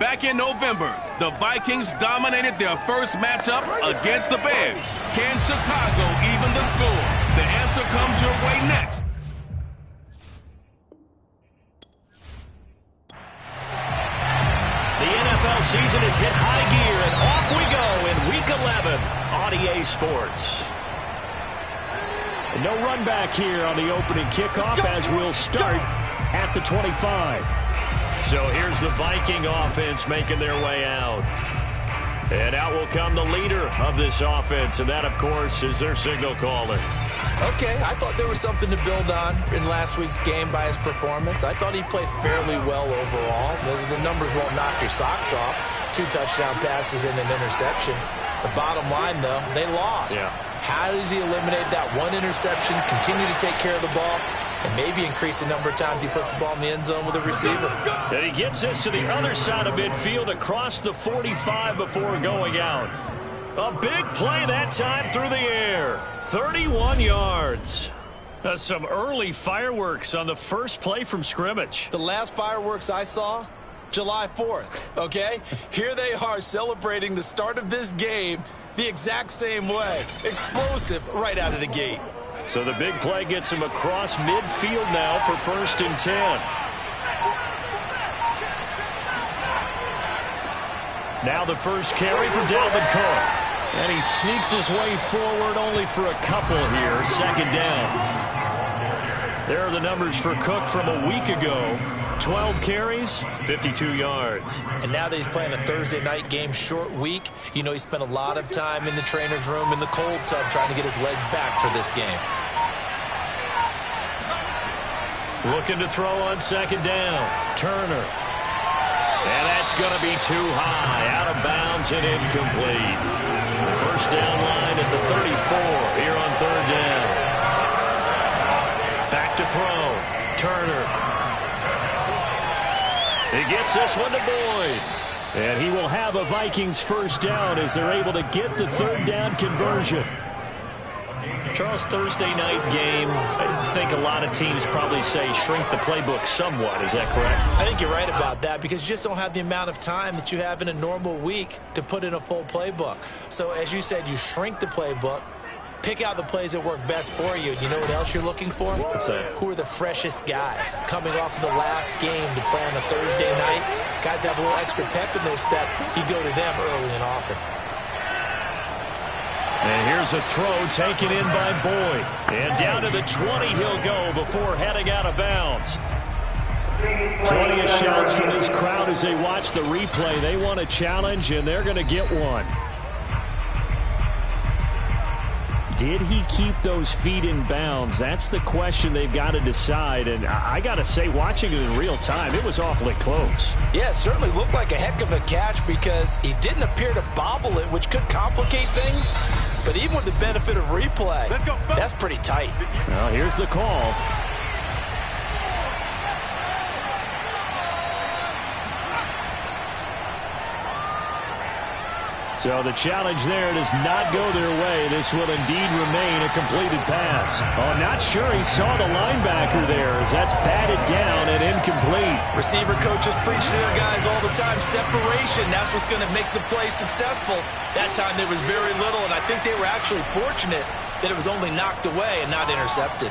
Back in November, the Vikings dominated their first matchup against the Bears. Can Chicago even the score? The answer comes your way next. The NFL season has hit high gear, and off we go in Week 11 on EA Sports. No run back here on the opening kickoff as we'll start at the 25. So here's the Viking offense making their way out. And out will come the leader of this offense, and that, of course, is their signal caller. Okay, I thought there was something to build on in last week's game by his performance. I thought he played fairly well overall. The numbers won't knock your socks off. 2 touchdown passes and an interception. The bottom line, though, they lost. Yeah. How does he eliminate that one interception, continue to take care of the ball, and maybe increase the number of times he puts the ball in the end zone with a receiver? And he gets this to the other side of midfield across the 45 before going out. A big play that time through the air. 31 yards. Some early fireworks on the first play from scrimmage. The last fireworks I saw, July 4th, okay? Here they are celebrating the start of this game the exact same way. Explosive right out of the gate. So the big play gets him across midfield now for 1st and 10. Now the first carry for Dalvin Cook. And he sneaks his way forward only for a couple here. 2nd down. There are the numbers for Cook from a week ago. 12 carries, 52 yards. And now that he's playing a Thursday night game, short week, you know he spent a lot of time in the trainer's room, in the cold tub, trying to get his legs back for this game. Looking to throw on 2nd down. Turner. And that's going to be too high. Out of bounds and incomplete. First down line at the 34 here on 3rd down. Back to throw. Turner. He gets this one to Boyd. And he will have a Vikings first down as they're able to get the 3rd down conversion. Charles, Thursday night game, I think a lot of teams probably say shrink the playbook somewhat. Is that correct? I think you're right about that because you just don't have the amount of time that you have in a normal week to put in a full playbook. So as you said, you shrink the playbook, pick out the plays that work best for you. You know what else you're looking for? What's that? Who are the freshest guys coming off of the last game to play on a Thursday night? Guys have a little extra pep in their step. You go to them early and often. And here's a throw taken in by Boyd. And down to the 20 he'll go before heading out of bounds. Plenty of shouts from this crowd as they watch the replay. They want a challenge, and they're going to get one. Did he keep those feet in bounds? That's the question they've got to decide. And I got to say, watching it in real time, it was awfully close. Yeah, it certainly looked like a heck of a catch because he didn't appear to bobble it, which could complicate things. But even with the benefit of replay, that's pretty tight. Well, here's the call. So the challenge there does not go their way. This will indeed remain a completed pass. Oh, not sure he saw the linebacker there as that's batted down and incomplete. Receiver coaches preach to their guys all the time. Separation, that's what's going to make the play successful. That time there was very little, and I think they were actually fortunate that it was only knocked away and not intercepted.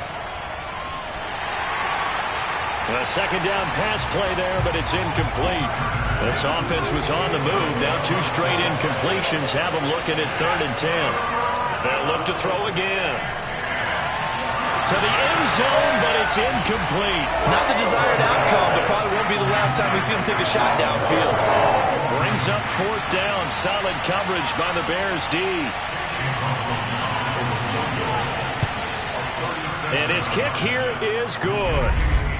A 2nd down pass play there, but it's incomplete. This offense was on the move. Now 2 straight incompletions have them looking at 3rd and 10. They'll look to throw again. To the end zone, but it's incomplete. Not the desired outcome, but probably won't be the last time we see him take a shot downfield. Brings up 4th down. Solid coverage by the Bears D. And his kick here is good.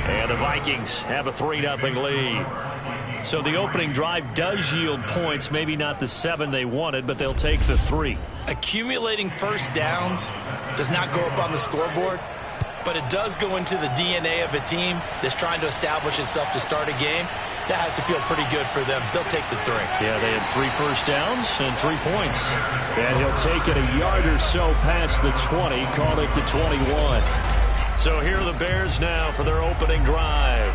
And the Vikings have a 3-0 lead. So the opening drive does yield points, maybe not the 7 they wanted, but they'll take the 3. Accumulating first downs does not go up on the scoreboard, but it does go into the DNA of a team that's trying to establish itself to start a game. That has to feel pretty good for them. They'll take the 3. Yeah, they had 3 first downs and 3 points. And he'll take it a yard or so past the 20, call it the 21. So here are the Bears now for their opening drive.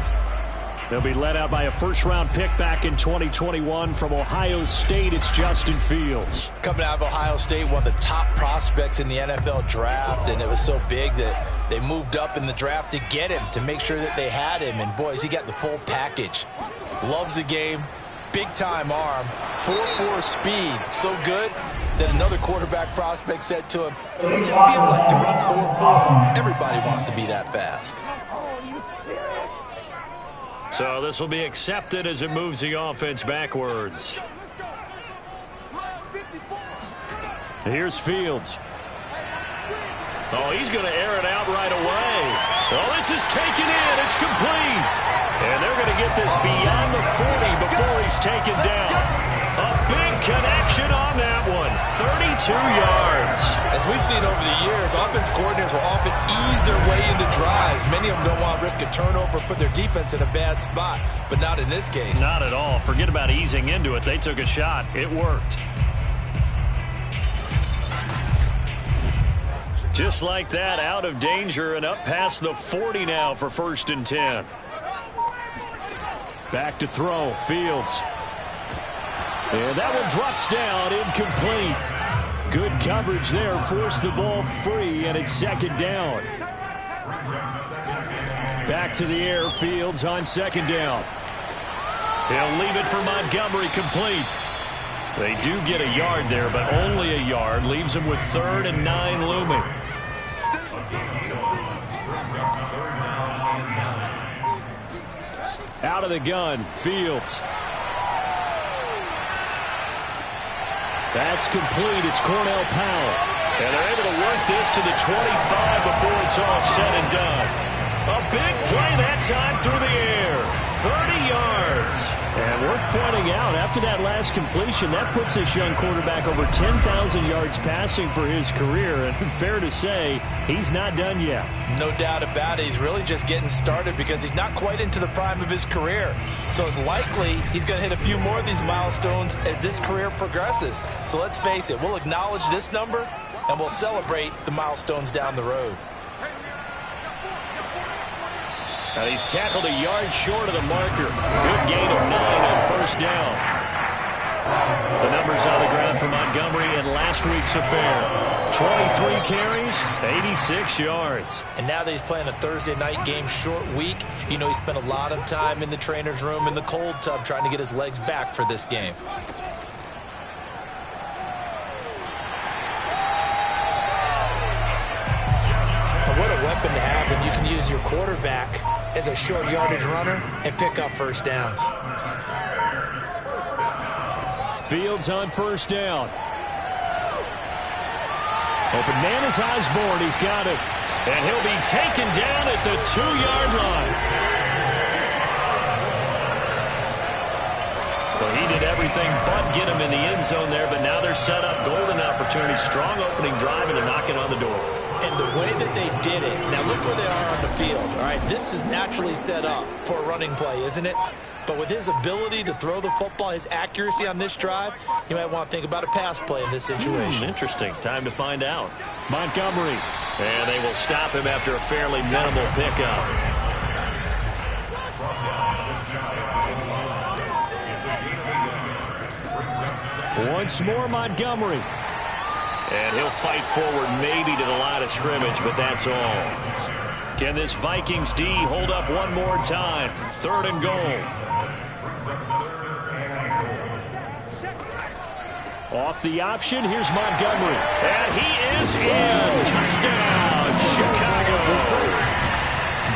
They'll be led out by a first-round pick back in 2021 from Ohio State. It's Justin Fields. Coming out of Ohio State, one of the top prospects in the NFL draft, and it was so big that they moved up in the draft to get him, to make sure that they had him. And, boys, he got the full package. Loves the game, big-time arm, 4.4 speed, so good that another quarterback prospect said to him, what's it feel like to run 4.4? Everybody wants to be that fast. So this will be accepted as it moves the offense backwards. Here's Fields. Oh, he's going to air it out right away. Oh, this is taken in. It's complete. And they're going to get this beyond the 40 before he's taken down. A big connection on that one. 32 yards. As we've seen over the years, offense coordinators will often ease their way into drives. Many of them don't want to risk a turnover, put their defense in a bad spot, but not in this case. Not at all. Forget about easing into it. They took a shot. It worked. Just like that, out of danger and up past the 40 now for 1st and 10. Back to throw. Fields. And that one drops down, incomplete. Good coverage there, forced the ball free, and it's 2nd down. Back to the air, Fields on 2nd down. He'll leave it for Montgomery, complete. They do get a yard there, but only a yard. Leaves them with 3rd and 9 looming. Out of the gun, Fields. That's complete. It's Cornell Powell. And they're able to work this to the 25 before it's all said and done. A big play that time through the air. 30 yards. And worth pointing out, after that last completion, that puts this young quarterback over 10,000 yards passing for his career. And fair to say, he's not done yet. No doubt about it. He's really just getting started because he's not quite into the prime of his career. So it's likely he's going to hit a few more of these milestones as this career progresses. So let's face it, we'll acknowledge this number and we'll celebrate the milestones down the road. Now he's tackled a yard short of the marker. Good gain of 9 on 1st down. The numbers on the ground for Montgomery in last week's affair. 23 carries, 86 yards. And now that he's playing a Thursday night game, short week, you know he spent a lot of time in the trainer's room in the cold tub trying to get his legs back for this game. And what a weapon to have when you can use your quarterback as a short yardage runner and pick up 1st downs. Fields on 1st down. Open man is Osborne. He's got it. And he'll be taken down at the 2-yard line. Well, he did everything but get him in the end zone there, but now they're set up. Golden opportunity. Strong opening drive, and they're knocking on the door. And the way that they did it, now look where they are on the field. All right, this is naturally set up for a running play, isn't it? But with his ability to throw the football, his accuracy on this drive, you might want to think about a pass play in this situation. Interesting. Time to find out. Montgomery. And they will stop him after a fairly minimal pickup. Once more, Montgomery. And he'll fight forward maybe to the line of scrimmage, but that's all. Can this Vikings D hold up one more time? 3rd and goal. Off the option, here's Montgomery. And he is in. Touchdown, Chicago.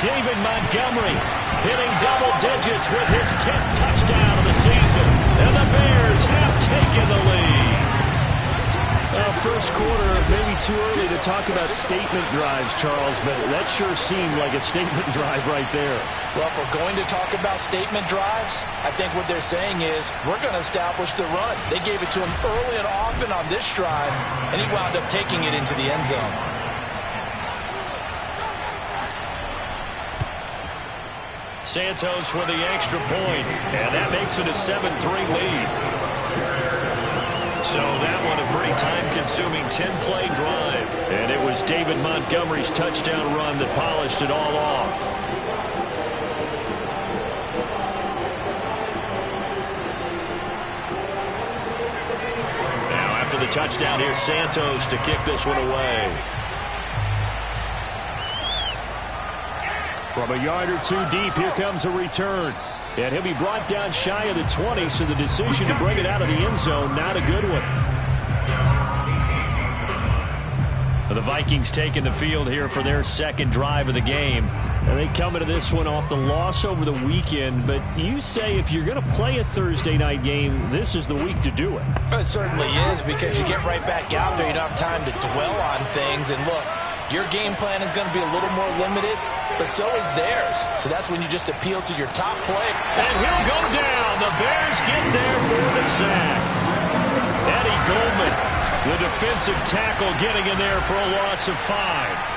David Montgomery hitting double digits with his 10th touchdown of the season. And the Bears have taken the lead. First quarter, maybe too early to talk about statement drives, Charles, but that sure seemed like a statement drive right there. Well, if we're going to talk about statement drives, I think what they're saying is we're going to establish the run. They gave it to him early and often on this drive, and he wound up taking it into the end zone. Santos with the extra point, and that makes it a 7-3 lead. So that one a pretty time-consuming 10-play drive. And it was David Montgomery's touchdown run that polished it all off. touchdown. Here's Santos to kick this one away. From a yard or two deep, here comes a return. And he'll be brought down shy of the 20, so the decision to bring it out of the end zone, not a good one. The Vikings taking the field here for their second drive of the game. And they come into this one off the loss over the weekend. But you say if you're going to play a Thursday night game, this is the week to do it. It certainly is, because you get right back out there. You don't have time to dwell on things. And look, your game plan is going to be a little more limited, but so is theirs. So that's when you just appeal to your top player. And he'll go down. The Bears get there for the sack. Eddie Goldman, the defensive tackle, getting in there for a loss of 5.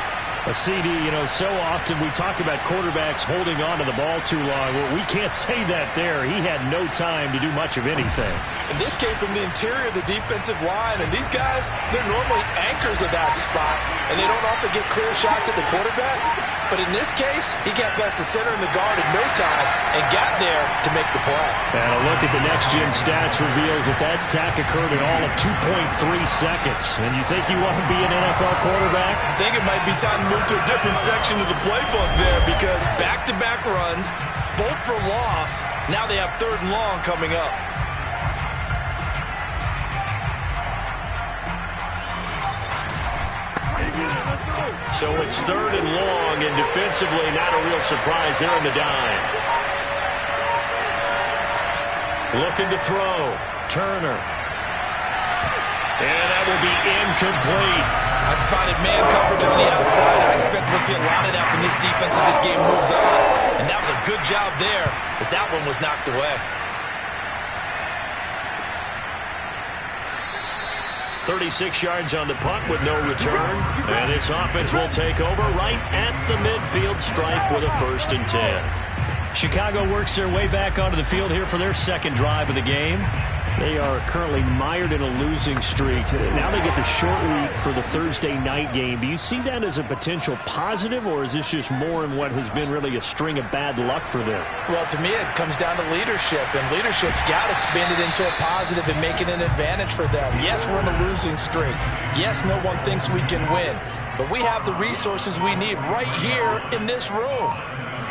A CD, you know, so often we talk about quarterbacks holding on to the ball too long. Well, we can't say that there. He had no time to do much of anything. And this came from the interior of the defensive line, and these guys, they're normally anchors of that spot, and they don't often get clear shots at the quarterback. But in this case, he got past the center and the guard in no time and got there to make the play. And a look at the next-gen stats reveals that sack occurred in all of 2.3 seconds. And you think you want to be an NFL quarterback? I think it might be time to move to a different section of the playbook there, because back-to-back runs, both for loss. Now they have 3rd and long coming up. So it's 3rd and long, and defensively not a real surprise there in the dime. Looking to throw. Turner. And that will be incomplete. I spotted man coverage on the outside. I expect we'll see a lot of that from this defense as this game moves on. And that was a good job there, as that one was knocked away. 36 yards on the punt with no return. And this offense will take over right at the midfield stripe with a 1st and 10. Chicago works their way back onto the field here for their second drive of the game. They are currently mired in a losing streak. Now they get the short week for the Thursday night game. Do you see that as a potential positive, or is this just more in what has been really a string of bad luck for them? Well, to me, it comes down to leadership, and leadership's got to spin it into a positive and make it an advantage for them. Yes, we're in a losing streak. Yes, no one thinks we can win, but we have the resources we need right here in this room.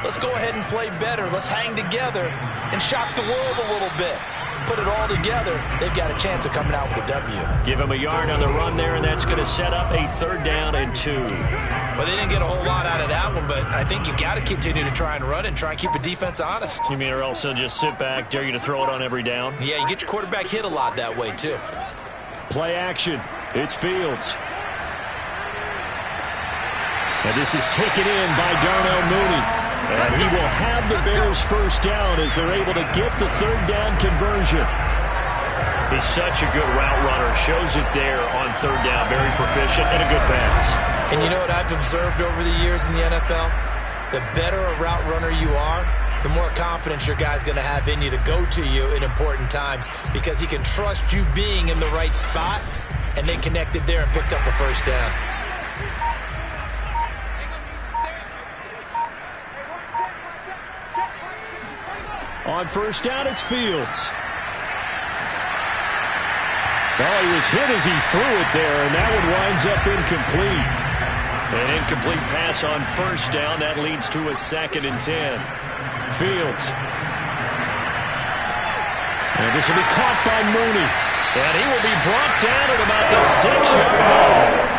Let's go ahead and play better. Let's hang together and shock the world a little bit. Put it all together, they've got a chance of coming out with a W. Give him a yard on the run there, and that's going to set up a 3rd down and 2. Well, they didn't get a whole lot out of that one, but I think you've got to continue to try and run and try and keep the defense honest. You mean, or else they'll just sit back, dare you to throw it on every down? Yeah, you get your quarterback hit a lot that way, too. Play action. It's Fields. And this is taken in by Darnell Mooney. And he will have the Bears' 1st down as they're able to get the 3rd down conversion. He's such a good route runner. Shows it there on 3rd down. Very proficient and a good pass. And you know what I've observed over the years in the NFL? The better a route runner you are, the more confidence your guy's going to have in you to go to you in important times, because he can trust you being in the right spot, and they connected there and picked up a 1st down. On 1st down, it's Fields. Oh, he was hit as he threw it there, and that one winds up incomplete. An incomplete pass on 1st down. That leads to a 2nd and 10. Fields. And this will be caught by Mooney. And he will be brought down at about the 6-yard line.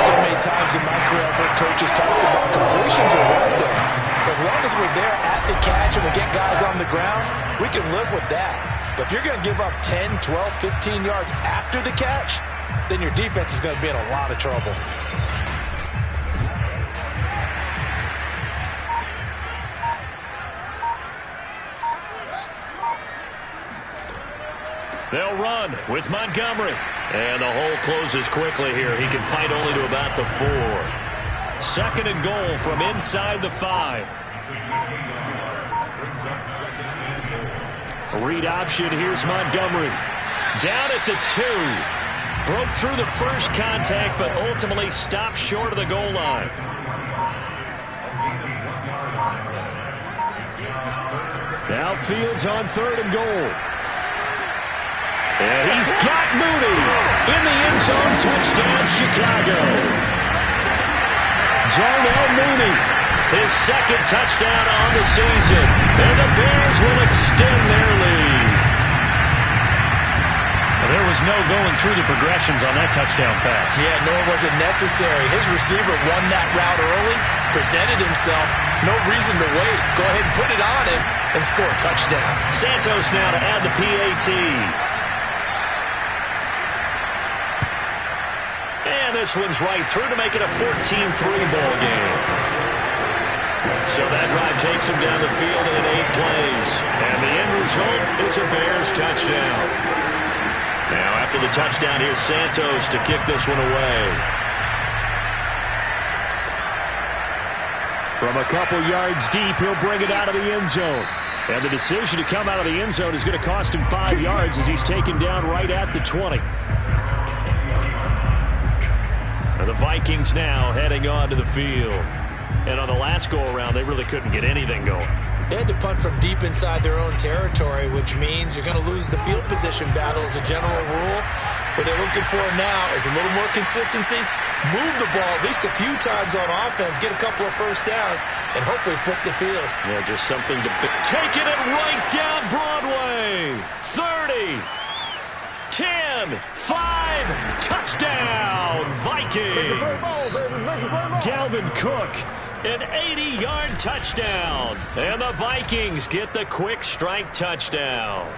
So many times in my career, I've heard coaches talk about completions are one thing. As long as we're there at the catch and we get guys on the ground, we can live with that. But if you're going to give up 10, 12, 15 yards after the catch, then your defense is going to be in a lot of trouble. They'll run with Montgomery. And the hole closes quickly here. He can fight only to about the 4. 2nd and goal from inside the 5. Read option. Here's Montgomery. Down at the 2. Broke through the first contact, but ultimately stopped short of the goal line. Now Fields on 3rd and goal. And he's got Mooney in the end zone. Touchdown, Chicago. Darnell Mooney, his second touchdown on the season. And the Bears will extend their lead. There was no going through the progressions on that touchdown pass. Yeah, nor was it necessary. His receiver won that route early, presented himself. No reason to wait. Go ahead and put it on him and score a touchdown. Santos now to add the PAT. And this one's right through to make it a 14-3 ball game. So that drive takes him down the field in 8 plays. And the end result is a Bears touchdown. Now after the touchdown, here's Santos to kick this one away. From a couple yards deep, he'll bring it out of the end zone. And the decision to come out of the end zone is going to cost him 5 yards as he's taken down right at the 20. And the Vikings now heading on to the field. And on the last go-around, they really couldn't get anything going. They had to punt from deep inside their own territory, which means you're going to lose the field position battle as a general rule. What they're looking for now is a little more consistency, move the ball at least a few times on offense, get a couple of first downs, and hopefully flip the field. Yeah, just something to... Taking it right down Broadway. 30. 10, 5, touchdown, Vikings. Dalvin Cook, an 80-yard touchdown. And the Vikings get the quick strike touchdown.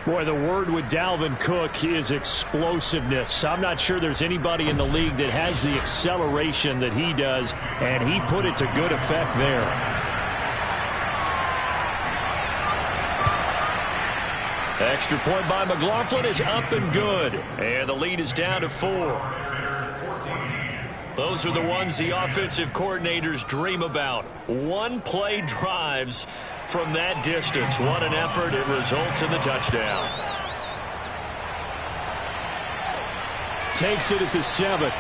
Boy, the word with Dalvin Cook is explosiveness. I'm not sure there's anybody in the league that has the acceleration that he does, and he put it to good effect there. Extra point by McLaughlin is up and good. And the lead is down to 4. Those are the ones the offensive coordinators dream about. One-play drives from that distance. What an effort. It results in the touchdown. Takes it at the 7.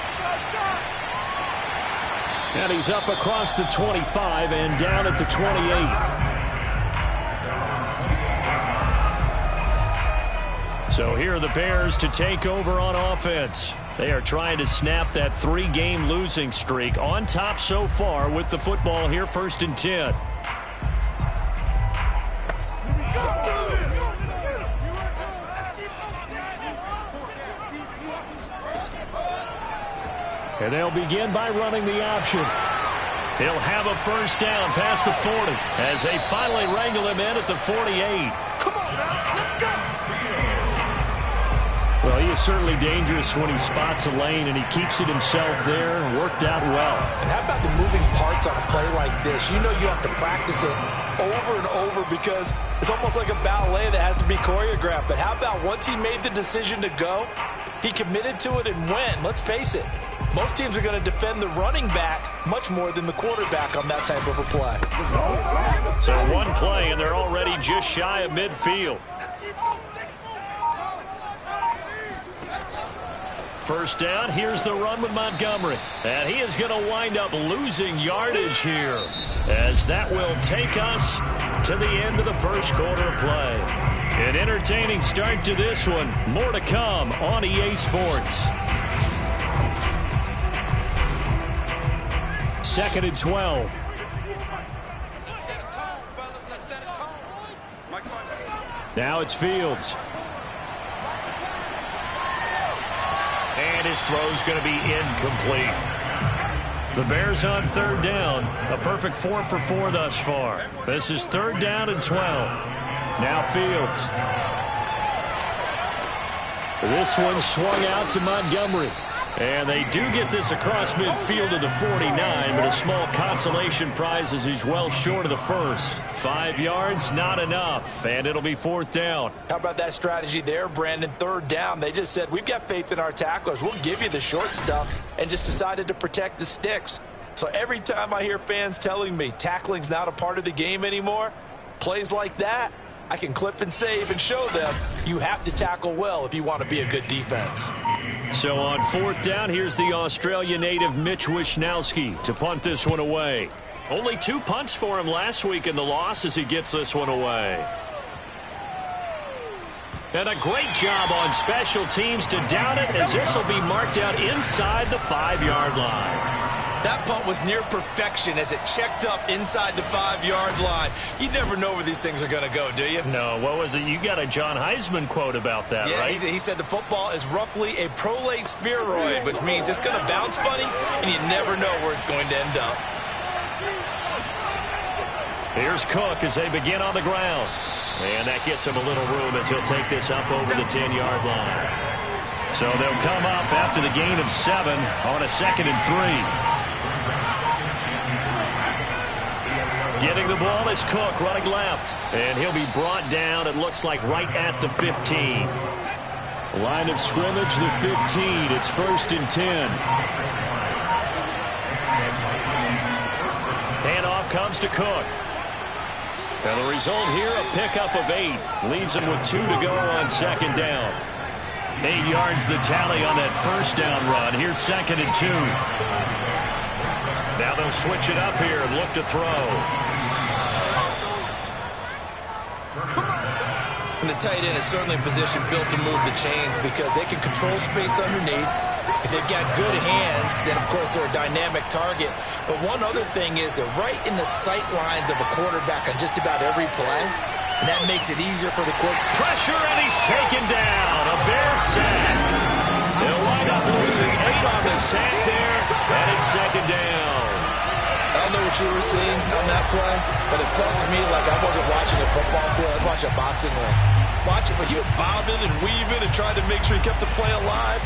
And he's up across the 25 and down at the 28. So here are the Bears to take over on offense. They are trying to snap that 3-game losing streak. On top so far with the football here, 1st and 10. And they'll begin by running the option. He'll have a first down past the 40 as they finally wrangle him in at the 48. Come on, now, let's go! Well, he is certainly dangerous when he spots a lane, and he keeps it himself there. Worked out well. And how about the moving parts on a play like this? You know you have to practice it over and over because it's almost like a ballet that has to be choreographed. But how about once he made the decision to go, he committed to it and went. Let's face it, most teams are going to defend the running back much more than the quarterback on that type of a play. So one play, and they're already just shy of midfield. First down, here's the run with Montgomery. And he is going to wind up losing yardage here, as that will take us to the end of the first quarter of play. An entertaining start to this one. More to come on EA Sports. 2nd and 12. Now it's Fields. And his throw's going to be incomplete. The Bears on 3rd down. A perfect 4 for 4 thus far. This is 3rd down and 12. Now Fields. This one swung out to Montgomery. And they do get this across midfield to the 49, but a small consolation prize as he's well short of the first. 5 yards, not enough, and it'll be 4th down. How about that strategy there, Brandon? 3rd down. They just said, we've got faith in our tacklers. We'll give you the short stuff, and just decided to protect the sticks. So every time I hear fans telling me tackling's not a part of the game anymore, plays like that, I can clip and save and show them you have to tackle well if you want to be a good defense. So on 4th down, here's the Australia native Mitch Wishnowski to punt this one away. Only 2 punts for him last week in the loss as he gets this one away. And a great job on special teams to down it, as this will be marked out inside the 5-yard line. That punt was near perfection as it checked up inside the 5-yard line. You never know where these things are going to go, do you? No, what was it? You got a John Heisman quote about that, yeah, right? He said the football is roughly a prolate spheroid, which means it's going to bounce funny, and you never know where it's going to end up. Here's Cook as they begin on the ground. And that gets him a little room as he'll take this up over the 10-yard line. So they'll come up after the gain of 7 on a 2nd and 3. Getting the ball is Cook running left. And he'll be brought down, it looks like, right at the 15. Line of scrimmage, the 15. It's 1st and 10. Handoff comes to Cook. And the result here, a pickup of 8. Leaves him with 2 to go on 2nd down. 8 yards the tally on that 1st down run. Here's 2nd and 2. Now they'll switch it up here and look to throw. And the tight end is certainly in position built to move the chains because they can control space underneath. If they've got good hands, then, of course, they're a dynamic target. But one other thing is they're right in the sight lines of a quarterback on just about every play, and that makes it easier for the quarterback. Pressure, and he's taken down. A Bear sack. They'll wind up losing 8 on the sack there, and it's 2nd down. I don't know what you were seeing on that play, but it felt to me like I wasn't watching a football field. I was watching a boxing ring. But he was bobbing and weaving and trying to make sure he kept the play alive.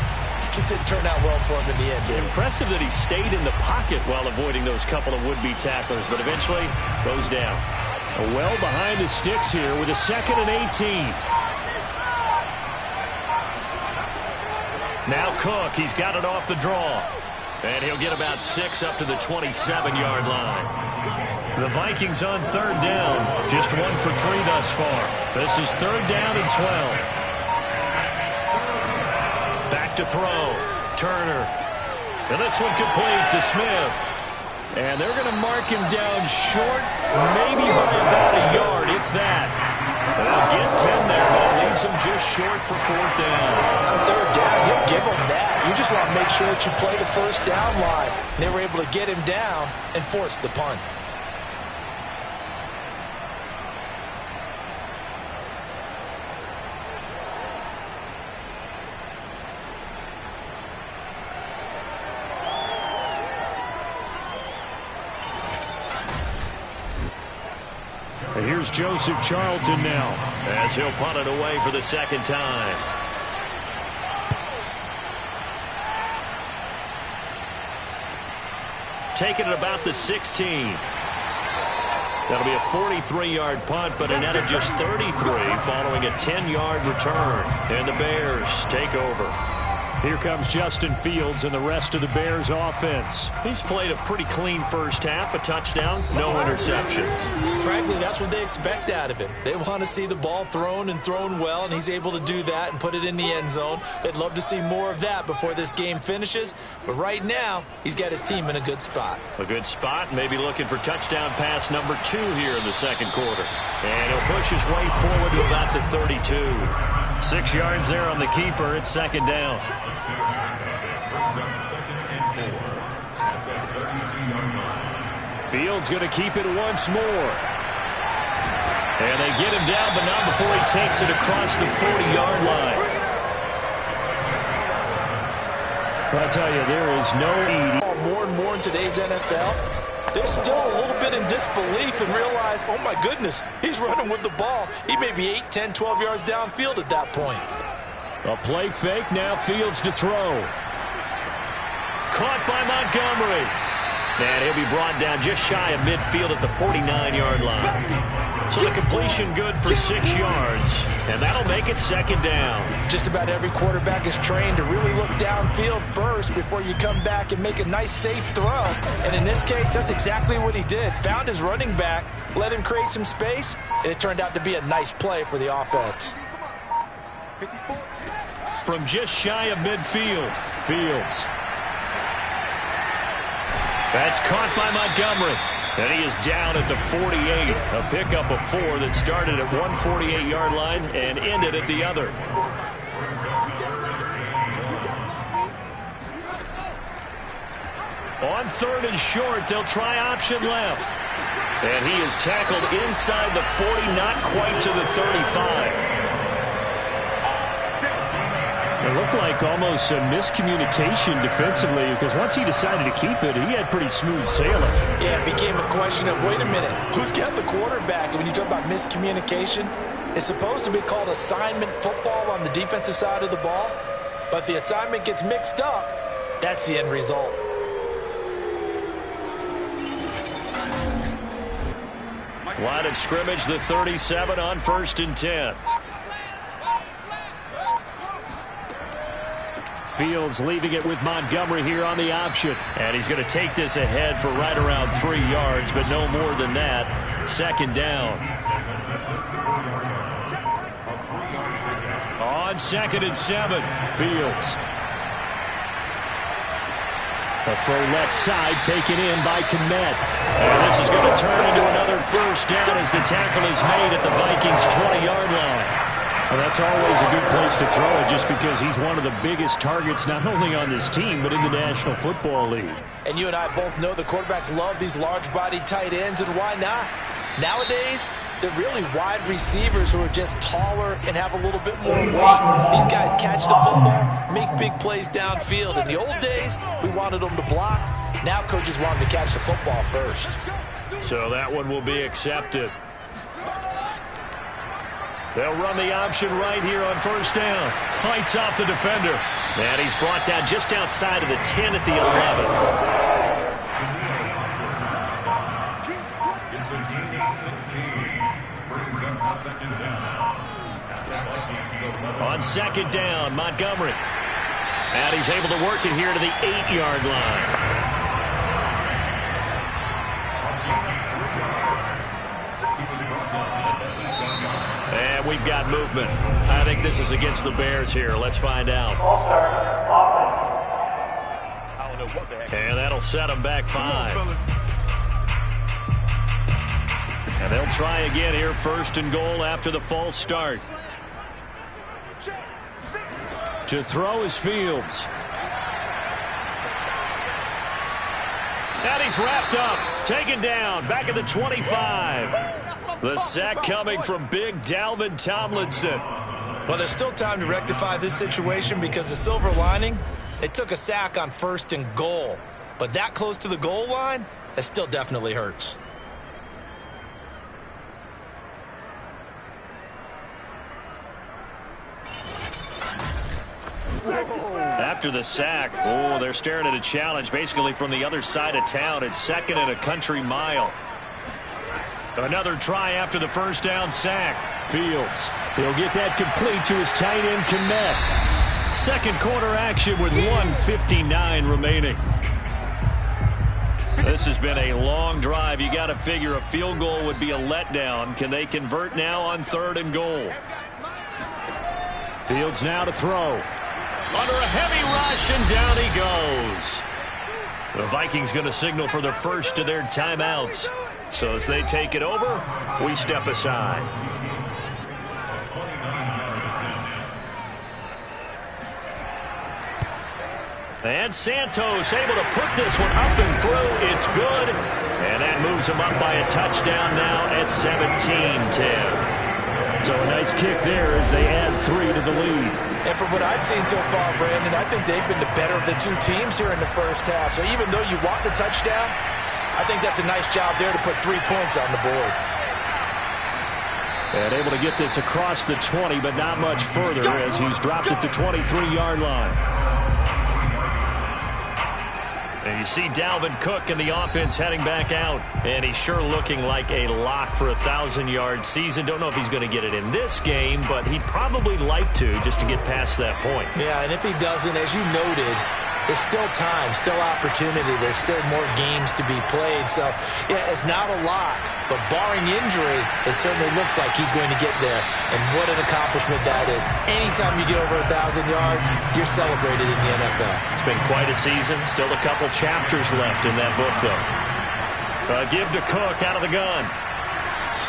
Just didn't turn out well for him in the end, did it? Impressive that he stayed in the pocket while avoiding those couple of would-be tacklers, but eventually goes down. Well behind the sticks here with a 2nd and 18. Now Cook, he's got it off the draw. And he'll get about 6 up to the 27-yard line. The Vikings on 3rd down. Just 1 for 3 thus far. This is 3rd down and 12. Back to throw. Turner. And this one complete to Smith. And they're going to mark him down short, maybe by about a yard, if that. And they'll get 10 there, but it leaves him just short for 4th down. On 3rd down, you'll give him that. You just want to make sure that you play the 1st down line. They were able to get him down and force the punt. And here's Joseph Charlton now, as he'll punt it away for the 2nd time. Taking it about the 16. That'll be a 43-yard punt, but a net of just 33 following a 10-yard return. And the Bears take over. Here comes Justin Fields and the rest of the Bears offense. He's played a pretty clean first half, a touchdown, no interceptions. Frankly, that's what they expect out of him. They want to see the ball thrown and thrown well, and he's able to do that and put it in the end zone. They'd love to see more of that before this game finishes, but right now, he's got his team in a good spot. A good spot, maybe looking for touchdown pass number 2 here in the 2nd quarter. And he'll push his way forward to about the 32. 6 yards there on the keeper. It's 2nd down. Fields going to keep it once more. And they get him down, but not before he takes it across the 40-yard line. But I tell you, there is no need. More and more in today's NFL, they're still a little bit in disbelief and realize, oh my goodness, he's running with the ball. He may be 8, 10, 12 yards downfield at that point. A play fake, now Fields to throw. Caught by Montgomery. And he'll be brought down just shy of midfield at the 49-yard line. So the completion good for 6 yards. And that'll make it 2nd down. Just about every quarterback is trained to really look downfield first before you come back and make a nice, safe throw. And in this case, that's exactly what he did. Found his running back, let him create some space, and it turned out to be a nice play for the offense. From just shy of midfield, Fields. That's caught by Montgomery. And he is down at the 48. A pickup of 4 that started at one 48-yard line and ended at the other. On 3rd and short, they'll try option left. And he is tackled inside the 40, not quite to the 35. It looked like almost a miscommunication defensively, because once he decided to keep it, he had pretty smooth sailing. Yeah, it became a question of, wait a minute, who's got the quarterback? And when you talk about miscommunication, it's supposed to be called assignment football on the defensive side of the ball, but the assignment gets mixed up. That's the end result. Line of scrimmage, the 37 on 1st and 10. Fields leaving it with Montgomery here on the option. And he's going to take this ahead for right around 3 yards, but no more than that. 2nd down. On 2nd and 7. Fields. A throw left side taken in by Kmet. And this is going to turn into another 1st down as the tackle is made at the Vikings' 20-yard line. Well, that's always a good place to throw it, just because he's one of the biggest targets not only on this team but in the National Football League. And you and I both know the quarterbacks love these large-bodied tight ends, and why not? Nowadays, they're really wide receivers who are just taller and have a little bit more weight. These guys catch the football, make big plays downfield. In the old days, we wanted them to block. Now coaches want them to catch the football first. So that one will be accepted. They'll run the option right here on 1st down. Fights off the defender. And he's brought down just outside of the 10 at the 11. On 2nd down, Montgomery. And he's able to work it here to the 8-yard line. And we've got movement. I think this is against the Bears here. Let's find out. And that'll set them back 5. And they'll try again here, 1st and goal after the false start. To throw is Fields. And he's wrapped up, taken down, back at the 25. The sack coming from big Dalvin Tomlinson. Well, there's still time to rectify this situation, because the silver lining, they took a sack on 1st and goal. But that close to the goal line, that still definitely hurts. After the sack, they're staring at a challenge basically from the other side of town. It's 2nd and a country mile. Another try after the 1st down sack. Fields. He'll get that complete to his tight end, Kmet. 2nd quarter action with 1:59 remaining. This has been a long drive. You got to figure a field goal would be a letdown. Can they convert now on 3rd and goal? Fields now to throw. Under a heavy rush, and down he goes. The Vikings going to signal for the first of their timeouts. So as they take it over, we step aside. And Santos able to put this one up and through. It's good. And that moves him up by a touchdown now at 17-10. So a nice kick there as they add 3 to the lead. And from what I've seen so far, Brandon, I think they've been the better of the two teams here in the first half. So even though you want the touchdown, I think that's a nice job there to put 3 points on the board. And able to get this across the 20, but not much further as he's dropped at the 23-yard line. And you see Dalvin Cook and the offense heading back out. And he's sure looking like a lock for a 1,000-yard season. Don't know if he's going to get it in this game, but he'd probably like to just to get past that point. Yeah, and if he doesn't, as you noted, there's still time, still opportunity. There's still more games to be played. So, yeah, it's not a lock, but barring injury, it certainly looks like he's going to get there. And what an accomplishment that is. Anytime you get over 1,000 yards, you're celebrated in the NFL. It's been quite a season. Still a couple chapters left in that book, though. Give to Cook out of the gun.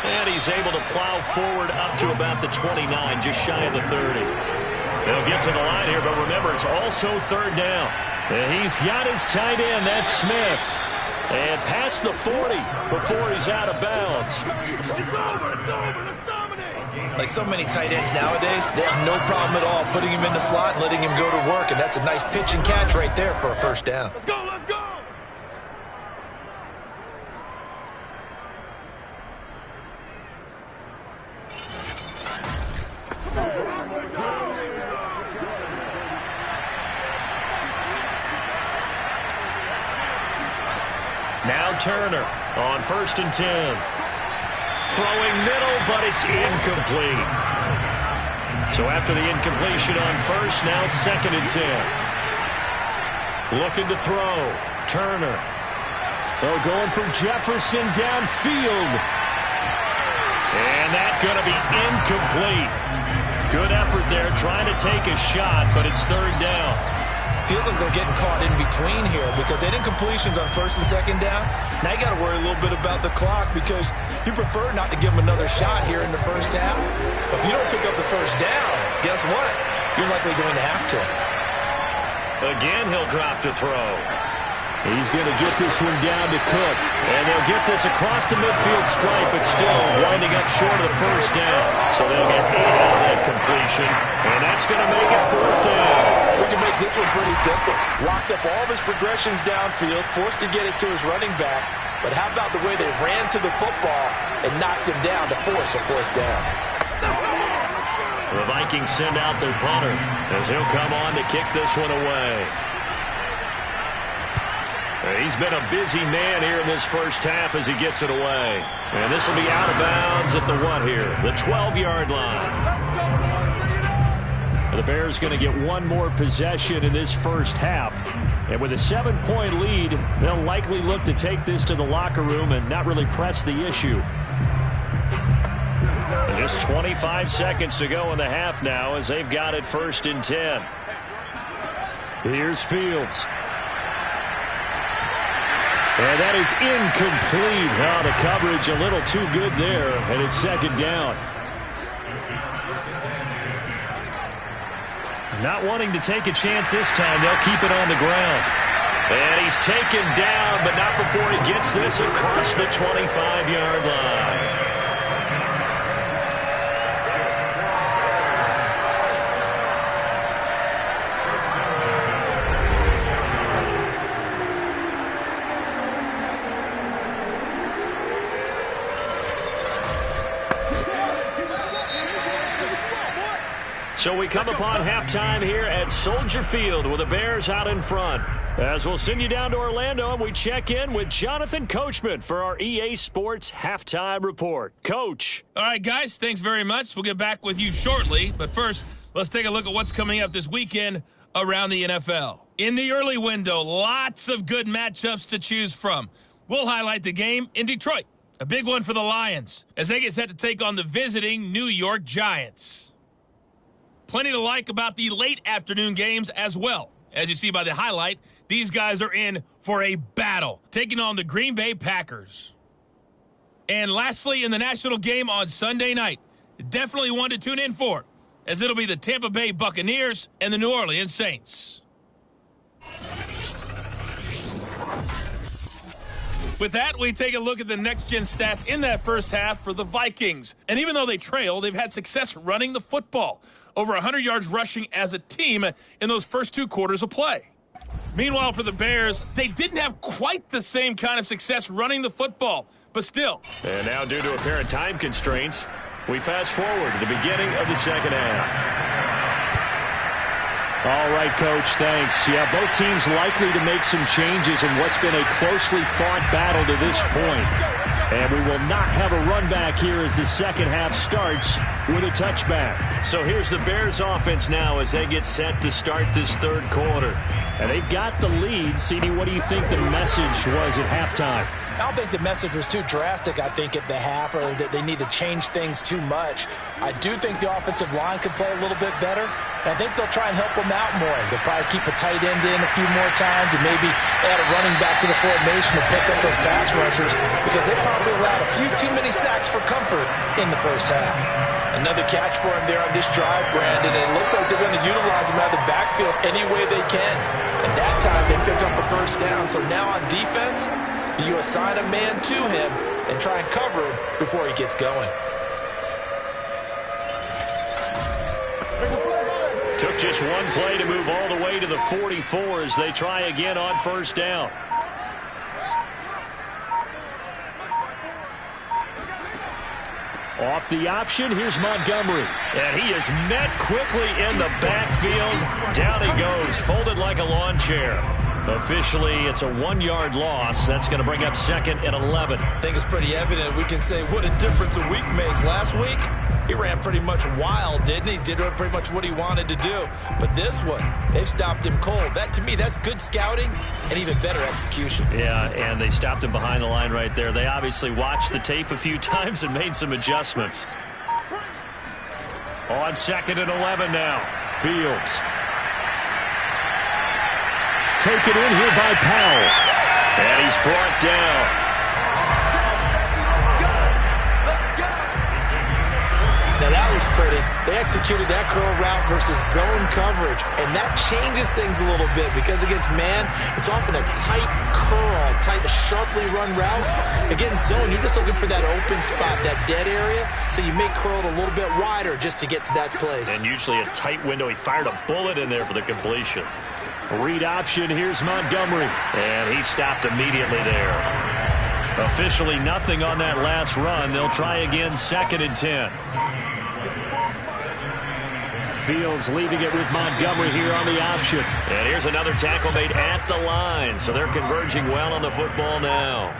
And he's able to plow forward up to about the 29, just shy of the 30. They'll get to the line here, but remember, it's also third down. And he's got his tight end, that's Smith. And past the 40 before he's out of bounds. It's over. Let's dominate. Like so many tight ends nowadays, they have no problem at all putting him in the slot and letting him go to work. And that's a nice pitch and catch right there for a first down. Let's go. Now Turner on 1st and 10. Throwing middle, but it's incomplete. So after the incompletion on first, now 2nd and 10. Looking to throw. Turner. Oh, going from Jefferson downfield. And that's going to be incomplete. Good effort there trying to take a shot, but it's third down. Feels like they're getting caught in between here because they had incompletions on 1st and 2nd down. Now you got to worry a little bit about the clock because you prefer not to give them another shot here in the first half. But if you don't pick up the first down, guess what? You're likely going to have to. Again, he'll drop to throw. He's going to get this one down to Cook. And they'll get this across the midfield stripe, but still winding up short of the first down. So they'll get 8 out of that completion, and that's going to make it 4th down. We can make this one pretty simple. Locked up all of his progressions downfield, forced to get it to his running back. But how about the way they ran to the football and knocked him down to force a 4th down? The Vikings send out their punter as he'll come on to kick this one away. He's been a busy man here in this first half as he gets it away. And this will be out of bounds at the what here? The 12-yard line. The Bears going to get one more possession in this first half. And with a 7-point lead, they'll likely look to take this to the locker room and not really press the issue. And just 25 seconds to go in the half now as they've got it 1st and 10. Here's Fields. And that is incomplete. Oh, the coverage a little too good there, and it's 2nd down. Not wanting to take a chance this time, they'll keep it on the ground. And he's taken down, but not before he gets this across the 25-yard line. So we come upon halftime here at Soldier Field with the Bears out in front. As we'll send you down to Orlando and we check in with Jonathan Coachman for our EA Sports Halftime Report. Coach. All right, guys, thanks very much. We'll get back with you shortly. But first, let's take a look at what's coming up this weekend around the NFL. In the early window, lots of good matchups to choose from. We'll highlight the game in Detroit, a big one for the Lions, as they get set to take on the visiting New York Giants. Plenty to like about the late afternoon games as well. As you see by the highlight, these guys are in for a battle, taking on the Green Bay Packers. And lastly, in the national game on Sunday night, definitely one to tune in for, as it'll be the Tampa Bay Buccaneers and the New Orleans Saints. With that, we take a look at the next-gen stats in that first half for the Vikings. And even though they trail, they've had success running the football. Over 100 yards rushing as a team in those first 2 quarters of play. Meanwhile, for the Bears, they didn't have quite the same kind of success running the football, but still. And now, due to apparent time constraints, we fast forward to the beginning of the second half. All right, Coach, thanks. Yeah, both teams likely to make some changes in what's been a closely fought battle to this point. And we will not have a run back here as the second half starts with a touchback. So here's the Bears offense now as they get set to start this third quarter. And they've got the lead. CD, what do you think the message was at halftime? I don't think the message was too drastic, I think, at the half, or that they need to change things too much. I do think the offensive line could play a little bit better. And I think they'll try and help them out more. They'll probably keep a tight end in a few more times and maybe add a running back to the formation to pick up those pass rushers, because they probably allowed a few too many sacks for comfort in the first half. Another catch for him there on this drive, Brandon. And it looks like they're going to utilize him out of the backfield any way they can. And that time they pick up a first down. So now on defense, do you assign a man to him and try and cover him before he gets going? Took just one play to move all the way to the 44 as they try again on first down. Off the option, here's Montgomery. And he is met quickly in the backfield. Down he goes, folded like a lawn chair. Officially, it's a 1-yard loss. That's going to bring up 2nd and 11. I think it's pretty evident. We can say what a difference a week makes. Last week, he ran pretty much wild, didn't he? Did pretty much what he wanted to do. But this one, they stopped him cold. That, to me, that's good scouting and even better execution. Yeah, and they stopped him behind the line right there. They obviously watched the tape a few times and made some adjustments. On 2nd and 11 now. Fields. Taken in here by Powell. And he's brought down. Now that was pretty. They executed that curl route versus zone coverage, and that changes things a little bit because against man, it's often a tight curl, tight, sharply run route. Against zone, you're just looking for that open spot, that dead area, so you may curl it a little bit wider just to get to that place. And usually a tight window. He fired a bullet in there for the completion. Read option, here's Montgomery. And he stopped immediately there. Officially nothing on that last run. They'll try again 2nd and 10. Fields leaving it with Montgomery here on the option. And here's another tackle made at the line. So they're converging well on the football now.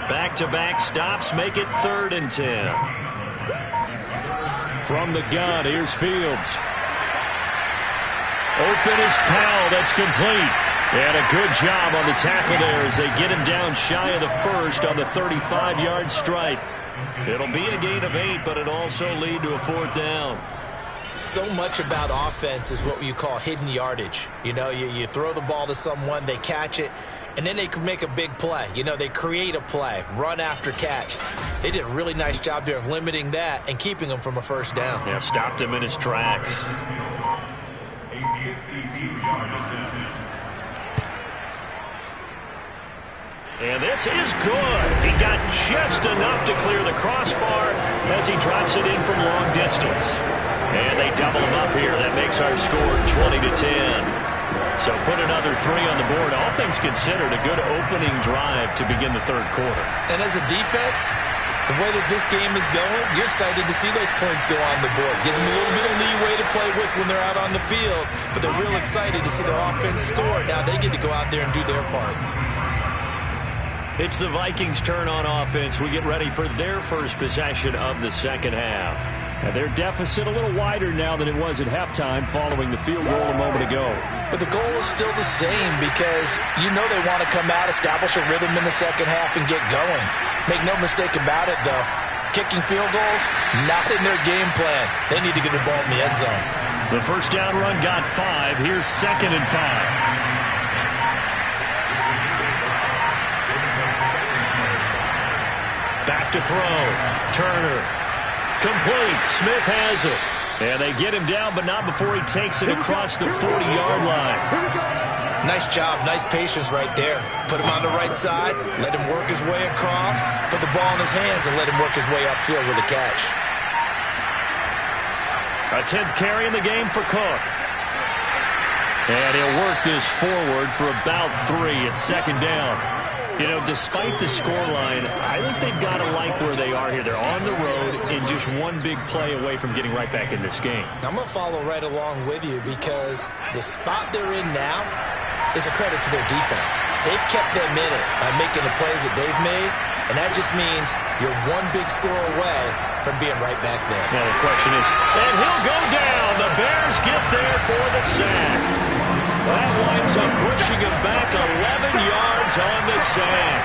Back-to-back stops make it 3rd and 10. From the gun, here's Fields. Open is Powell. That's complete. And a good job on the tackle there as they get him down shy of the first on the 35-yard stripe. It'll be a gain of 8, but it'll also lead to a 4th down. So much about offense is what you call hidden yardage. You know, you throw the ball to someone, they catch it, and then they can make a big play. You know, they create a play, run after catch. They did a really nice job there of limiting that and keeping him from a first down. Yeah, stopped him in his tracks. And this is good. He got just enough to clear the crossbar as he drops it in from long distance. And they double him up here. That makes our score 20 to 10. So put another 3 on the board. All things considered, a good opening drive to begin the 3rd quarter. And as a defense, the way that this game is going, you're excited to see those points go on the board. Gives them a little bit of leeway to play with when they're out on the field. But they're real excited to see their offense score. Now they get to go out there and do their part. It's the Vikings' turn on offense. We get ready for their first possession of the 2nd half. And their deficit a little wider now than it was at halftime following the field goal a moment ago. But the goal is still the same because you know they want to come out, establish a rhythm in the 2nd half, and get going. Make no mistake about it, though. Kicking field goals, not in their game plan. They need to get the ball in the end zone. The first down run got 5. Here's 2nd and 5. Back to throw. Turner. Complete. Smith has it. And they get him down, but not before he takes it across the 40-yard line. Nice job. Nice patience right there. Put him on the right side. Let him work his way across. Put the ball in his hands and let him work his way upfield with a catch. A 10th carry in the game for Cook. And he'll work this forward for about 3 at 2nd down. You know, despite the scoreline, I think they've got to like where they are here. They're on the road and just one big play away from getting right back in this game. I'm going to follow right along with you because the spot they're in now is a credit to their defense. They've kept them in it by making the plays that they've made, and that just means you're one big score away from being right back there. Now the question is, and he'll go down. The Bears get there for the sack. That winds up pushing him back 11 yards on the sack.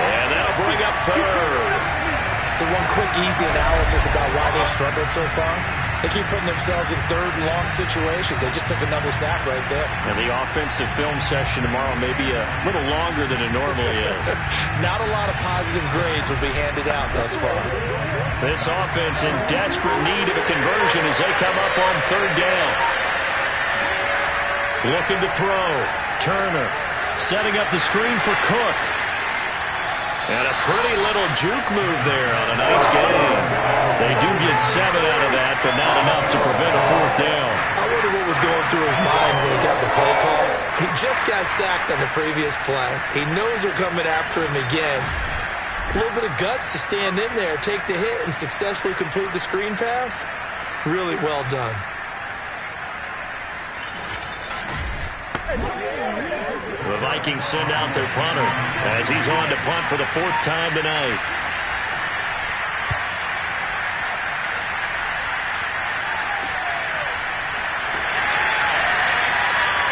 And that'll bring up third. So one quick, easy analysis about why they struggled so far. They keep putting themselves in third and long situations. They just took another sack right there. And the offensive film session tomorrow may be a little longer than it normally is. Not a lot of positive grades will be handed out thus far. This offense in desperate need of a conversion as they come up on third down. Looking to throw. Turner setting up the screen for Cook. And a pretty little juke move there on a nice game. They do get 7 out of that, but not enough to prevent a fourth down. I wonder what was going through his mind when he got the play call. He just got sacked on the previous play. He knows they're coming after him again. A little bit of guts to stand in there, take the hit, and successfully complete the screen pass. Really well done. The Vikings send out their punter as he's on to punt for the 4th time tonight.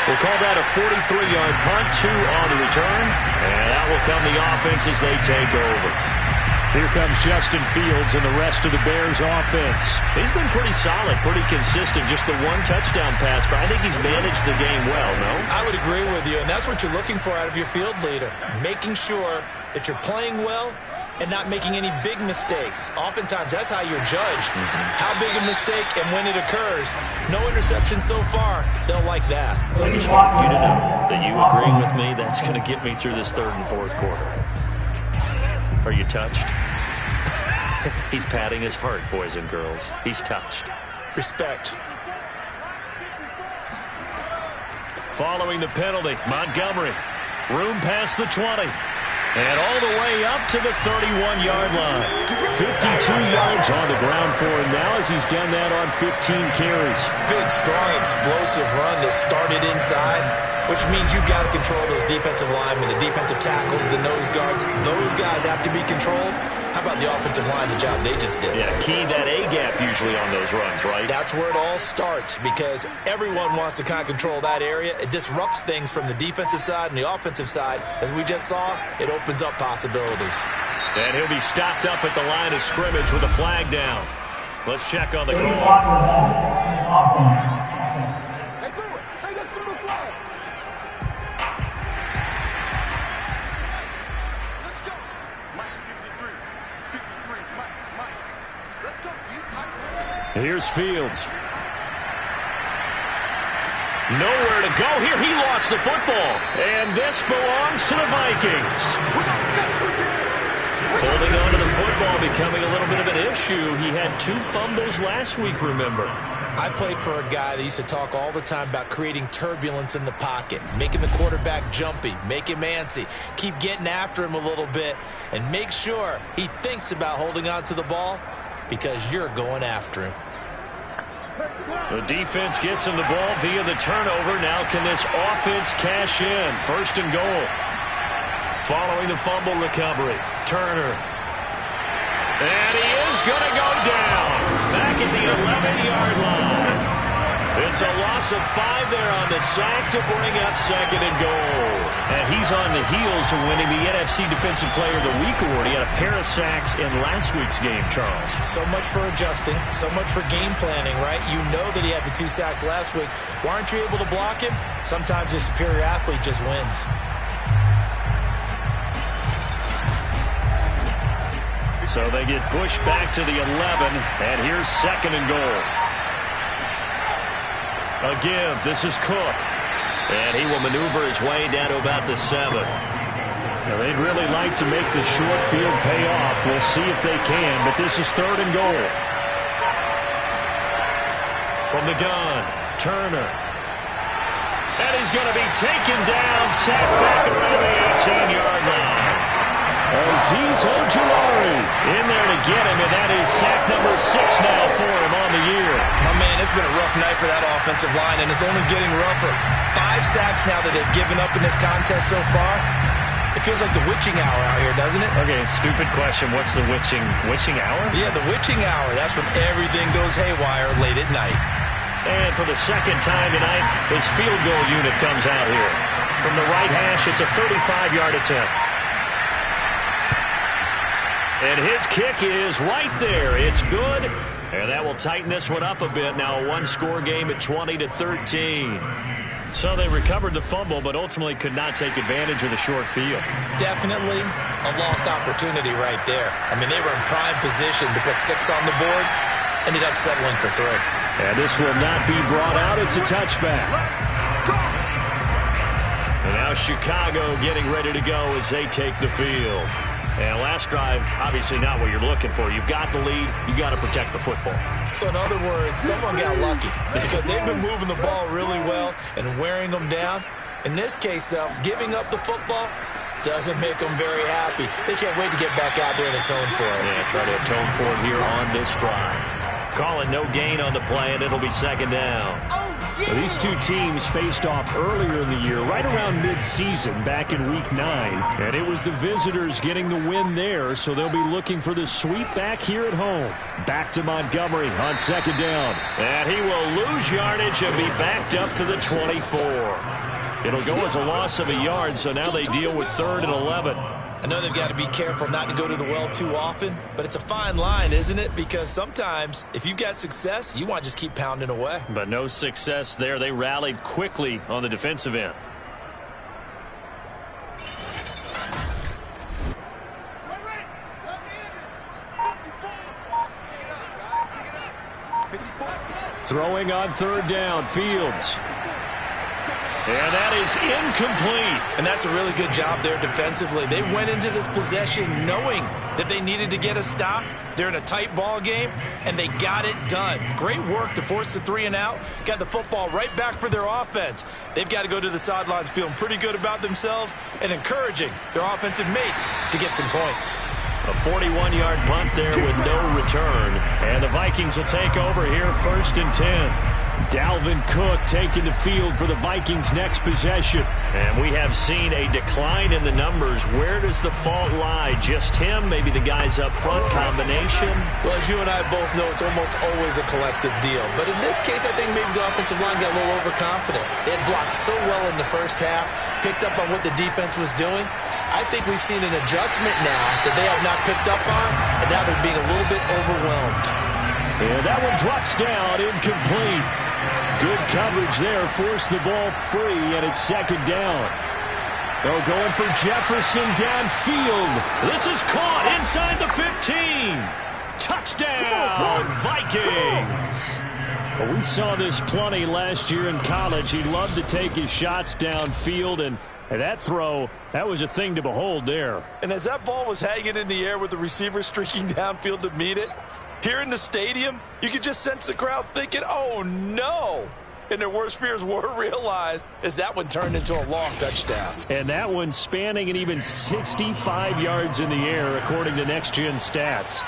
We'll call that a 43-yard punt, 2 on the return, and that will come the offense as they take over. Here comes Justin Fields and the rest of the Bears offense. He's been pretty solid, pretty consistent. Just the 1 touchdown pass, but I think he's managed the game well, no? I would agree with you, and that's what you're looking for out of your field leader. Making sure that you're playing well and not making any big mistakes. Oftentimes, that's how you're judged. How big a mistake and when it occurs. No interception so far. They'll like that. I just want you to know that you agreeing with me, that's going to get me through this 3rd and 4th quarter. Are you touched? He's patting his heart, boys and girls. He's touched. Respect. Following the penalty, Montgomery. Room past the 20. And all the way up to the 31-yard line. 52 yards on the ground for him now as he's done that on 15 carries. Good, strong, explosive run that started inside, which means you've got to control those defensive linemen, the defensive tackles, the nose guards. Those guys have to be controlled. How about the offensive line, the job they just did? Yeah, key that A-gap usually on those runs, right? That's where it all starts because everyone wants to kind of control that area. It disrupts things from the defensive side and the offensive side. As we just saw, it opens up possibilities. And he'll be stopped up at the line of scrimmage with a flag down. Let's check on the call. Here's Fields. Nowhere to go here. He lost the football. And this belongs to the Vikings. Holding on to the football becoming a little bit of an issue. He had 2 fumbles last week, remember. I played for a guy that used to talk all the time about creating turbulence in the pocket, making the quarterback jumpy, make him antsy, keep getting after him a little bit, and make sure he thinks about holding on to the ball because you're going after him. The defense gets him the ball via the turnover. Now can this offense cash in? 1st and goal. Following the fumble recovery, Turner. And he is going to go down. Back at the 11-yard line. It's a loss of 5 there on the sack to bring up 2nd and goal. And he's on the heels of winning the NFC Defensive Player of the Week award. He had a pair of sacks in last week's game, Charles. So much for adjusting, so much for game planning, right? You know that he had the 2 sacks last week. Why aren't you able to block him? Sometimes the superior athlete just wins. So they get pushed back to the 11, and here's 2nd and goal. A give. This is Cook. And he will maneuver his way down to about the 7. Now, they'd really like to make the short field pay off. We'll see if they can, but this is 3rd and goal. From the gun, Turner. And he's going to be taken down, sacked back around the 18-yard line. Azeez Ojulari in there to get him, and that is sack number 6 now for him on the year. Oh, man, it's been a rough night for that offensive line, and it's only getting rougher. 5 sacks now that they've given up in this contest so far. It feels like the witching hour out here, doesn't it? Okay, stupid question. What's the witching hour? Yeah, the witching hour. That's when everything goes haywire late at night. And for the 2nd time tonight, his field goal unit comes out here. From the right hash, it's a 35-yard attempt. And his kick is right there. It's good. And that will tighten this one up a bit. Now a one-score game at 20-13. So they recovered the fumble, but ultimately could not take advantage of the short field. Definitely a lost opportunity right there. I mean, they were in prime position to put 6 on the board. Ended up settling for 3. And this will not be brought out. It's a touchback. And now Chicago getting ready to go as they take the field. And last drive, obviously not what you're looking for. You've got the lead. You got to protect the football. So in other words, someone got lucky because they've been moving the ball really well and wearing them down. In this case, though, giving up the football doesn't make them very happy. They can't wait to get back out there and atone for it. Yeah, try to atone for it here on this drive. Calling no gain on the play, and it'll be second down. So these two teams faced off earlier in the year, right around mid-season, back in Week 9. And it was the visitors getting the win there, so they'll be looking for the sweep back here at home. Back to Montgomery on second down. And he will lose yardage and be backed up to the 24. It'll go as a loss of a yard, so now they deal with 3rd and 11. I know they've got to be careful not to go to the well too often, but it's a fine line, isn't it? Because sometimes if you've got success, you want to just keep pounding away. But no success there. They rallied quickly on the defensive end. Throwing on 3rd down, Fields. And that is incomplete. And that's a really good job there defensively. They went into this possession knowing that they needed to get a stop. They're in a tight ball game, and they got it done. Great work to force the 3 and out. Got the football right back for their offense. They've got to go to the sidelines feeling pretty good about themselves and encouraging their offensive mates to get some points. A 41-yard punt there with no return. And the Vikings will take over here 1st and 10. Dalvin Cook taking the field for the Vikings' next possession. And we have seen a decline in the numbers. Where does the fault lie? Just him? Maybe the guys up front? Combination? Well, as you and I both know, it's almost always a collective deal. But in this case, I think maybe the offensive line got a little overconfident. They had blocked so well in the first half, picked up on what the defense was doing. I think we've seen an adjustment now that they have not picked up on, and now they're being a little bit overwhelmed. And that one drops down, incomplete. Good coverage there, forced the ball free, and it's 2nd down. They're going for Jefferson downfield. This is caught inside the 15. Touchdown, Vikings. Well, we saw this plenty last year in college. He loved to take his shots downfield, and that throw, that was a thing to behold there. And as that ball was hanging in the air with the receiver streaking downfield to meet it, here in the stadium, you could just sense the crowd thinking, oh, no. And their worst fears were realized as that one turned into a long touchdown. And that one spanning an even 65 yards in the air, according to Next Gen Stats.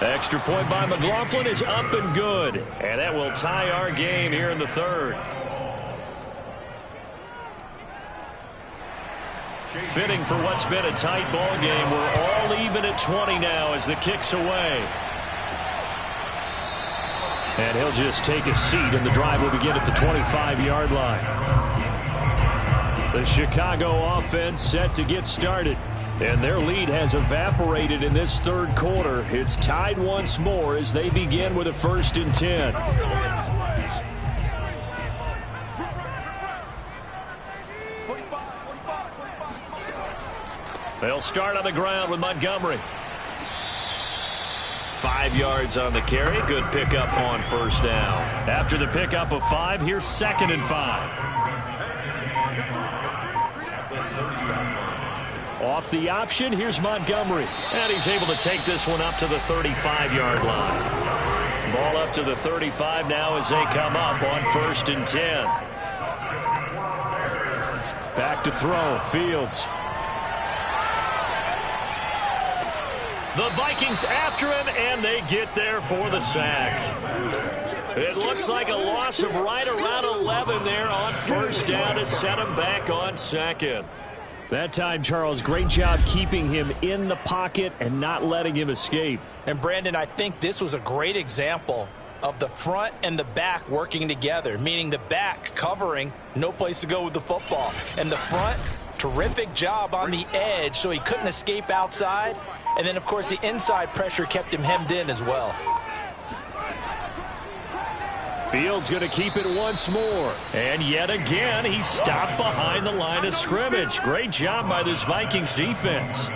Extra point by McLaughlin is up and good. And that will tie our game here in the 3rd. Fitting for what's been a tight ball game. We're all even at 20 now as the kick's away. And he'll just take a seat, and the drive will begin at the 25-yard line. The Chicago offense set to get started. And their lead has evaporated in this 3rd quarter. It's tied once more as they begin with a 1st and 10. They'll start on the ground with Montgomery. 5 yards on the carry. Good pickup on 1st down. After the pickup of 5, here's 2nd and 5. Off the option, here's Montgomery. And he's able to take this one up to the 35-yard line. Ball up to the 35 now as they come up on 1st and 10. Back to throw, Fields. The Vikings after him, and they get there for the sack. It looks like a loss of right around 11 there on 1st down to set him back on 2nd. That time, Charles, great job keeping him in the pocket and not letting him escape. And, Brandon, I think this was a great example of the front and the back working together, meaning the back covering, no place to go with the football, and the front Terrific job on the edge so he couldn't escape outside. And then, of course, the inside pressure kept him hemmed in as well. Fields going to keep it once more. And yet again, he stopped behind the line of scrimmage. Great job by this Vikings defense.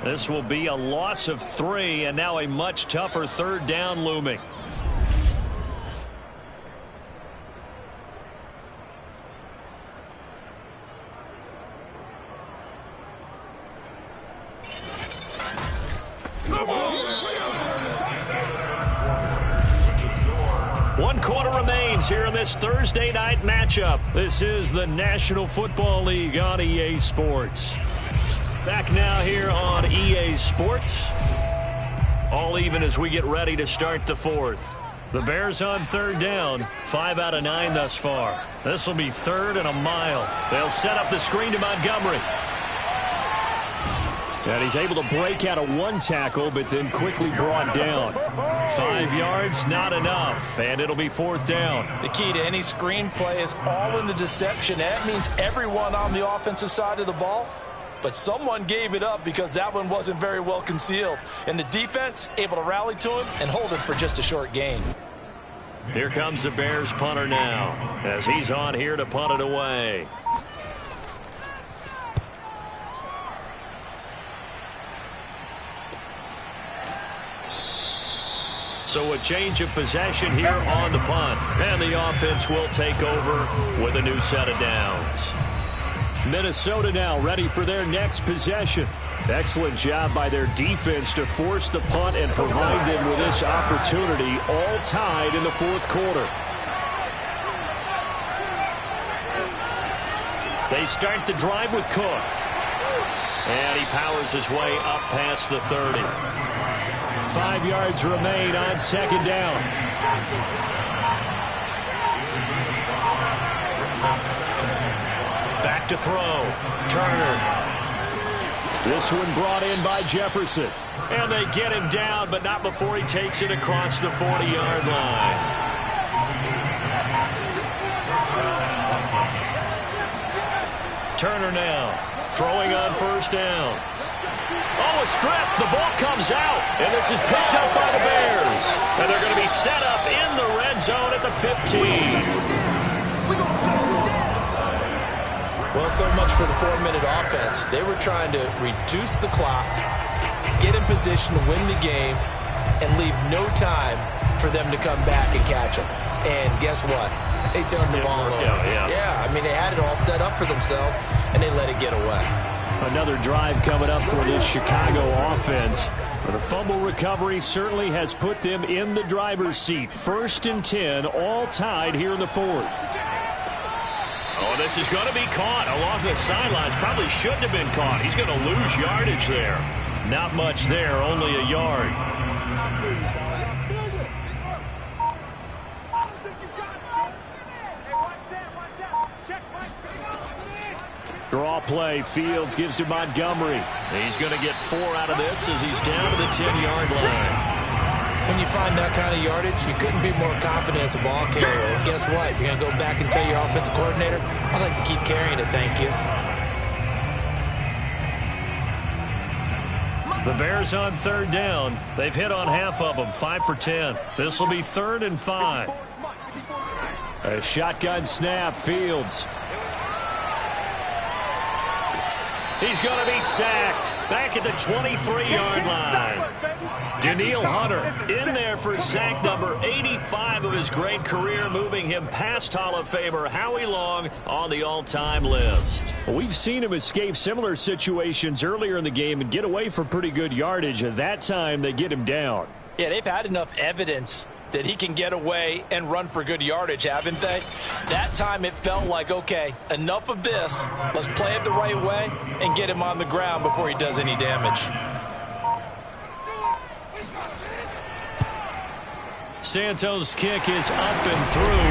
This will be a loss of 3, and now a much tougher third down looming. One quarter remains here in this Thursday night matchup. This is the National Football League on EA Sports. Back now here on EA Sports. All even as we get ready to start the fourth. The Bears on third down, 5 out of 9 thus far. This will be 3rd and a mile. They'll set up the screen to Montgomery. And he's able to break out of 1 tackle, but then quickly brought down. 5 yards, not enough, and it'll be 4th down. The key to any screenplay is all in the deception. That means everyone on the offensive side of the ball, but someone gave it up because that one wasn't very well concealed. And the defense able to rally to him and hold him for just a short gain. Here comes the Bears punter now, as he's on here to punt it away. So a change of possession here on the punt. And the offense will take over with a new set of downs. Minnesota now ready for their next possession. Excellent job by their defense to force the punt and provide them with this opportunity, all tied in the 4th quarter. They start the drive with Cook. And he powers his way up past the 30. 5 yards remain on 2nd down. Back to throw. Turner. This one brought in by Jefferson. And they get him down, but not before he takes it across the 40-yard line. Turner now throwing on 1st down. Oh, a strip. The ball comes out, and this is picked up by the Bears. And they're going to be set up in the red zone at the 15. Well, so much for the 4-minute offense. They were trying to reduce the clock, get in position to win the game, and leave no time for them to come back and catch them. And guess what? They turned the ball over. Yeah, I mean, they had it all set up for themselves, and they let it get away. Another drive coming up for this Chicago offense. But a fumble recovery certainly has put them in the driver's seat. 1st and 10, all tied here in the 4th. Oh, this is going to be caught along the sidelines. Probably shouldn't have been caught. He's going to lose yardage there. Not much there, only a yard. Draw play. Fields gives to Montgomery. He's going to get 4 out of this as he's down to the 10-yard line. When you find that kind of yardage, you couldn't be more confident as a ball carrier. And guess what? You're going to go back and tell your offensive coordinator, I'd like to keep carrying it, thank you. The Bears on 3rd down. They've hit on half of them, 5 for 10. This will be 3rd and 5. A shotgun snap. Fields. He's going to be sacked back at the 23-yard line. Danielle Hunter in there for sack number 85 of his great career, moving him past Hall of Famer Howie Long on the all-time list. We've seen him escape similar situations earlier in the game and get away for pretty good yardage. At that time, they get him down. Yeah, they've had enough evidence that he can get away and run for good yardage, haven't they? That time it felt like, okay, enough of this. Let's play it the right way and get him on the ground before he does any damage. Santos' kick is up and through.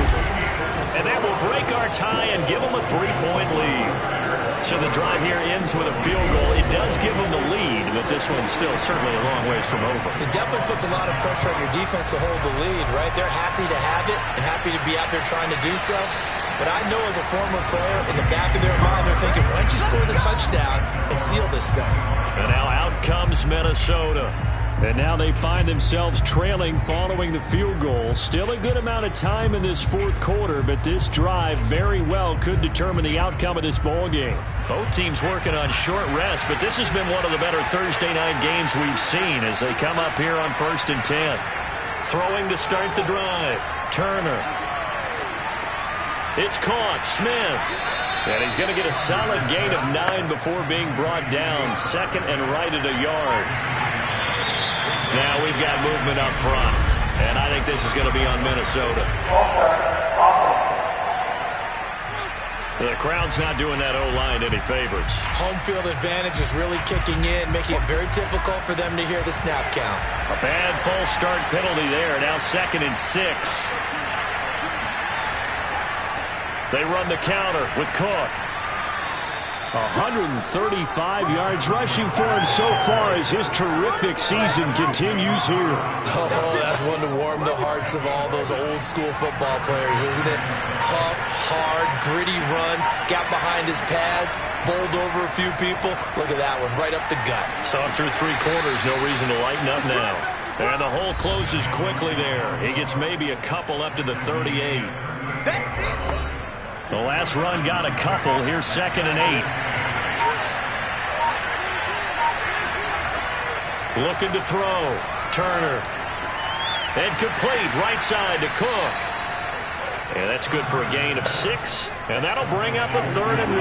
And that will break our tie and give them a 3-point lead. So the drive here ends with a field goal. It does give them the lead, but this one's still certainly a long ways from over. It definitely puts a lot of pressure on your defense to hold the lead, right? They're happy to have it and happy to be out there trying to do so. But I know as a former player, in the back of their mind, they're thinking, why don't you score the touchdown and seal this thing? And now out comes Minnesota. And now they find themselves trailing following the field goal. Still a good amount of time in this fourth quarter, but this drive very well could determine the outcome of this ball game. Both teams working on short rest, but this has been one of the better Thursday night games we've seen as they come up here on 1st and 10. Throwing to start the drive. Turner. It's caught. Smith. And he's going to get a solid gain of 9 before being brought down. Second and right at a yard. Now we've got movement up front, and I think this is going to be on Minnesota. The crowd's not doing that O-line any favors. Home field advantage is really kicking in, making it very difficult for them to hear the snap count. A bad false start penalty there. Now 2nd and 6. They run the counter with Cook. 135 yards rushing for him so far as his terrific season continues here. Oh, that's one to warm the hearts of all those old school football players, isn't it? Tough, hard, gritty run, got behind his pads, bowled over a few people. Look at that one, right up the gut. Saw him through 3 quarters, no reason to lighten up now. And the hole closes quickly there. He gets maybe a couple up to the 38. That's it. The last run got a couple. Here's 2nd and 8. Looking to throw. Turner. And complete. Right side to Cook. And that's good for a gain of 6. And that'll bring up a 3rd and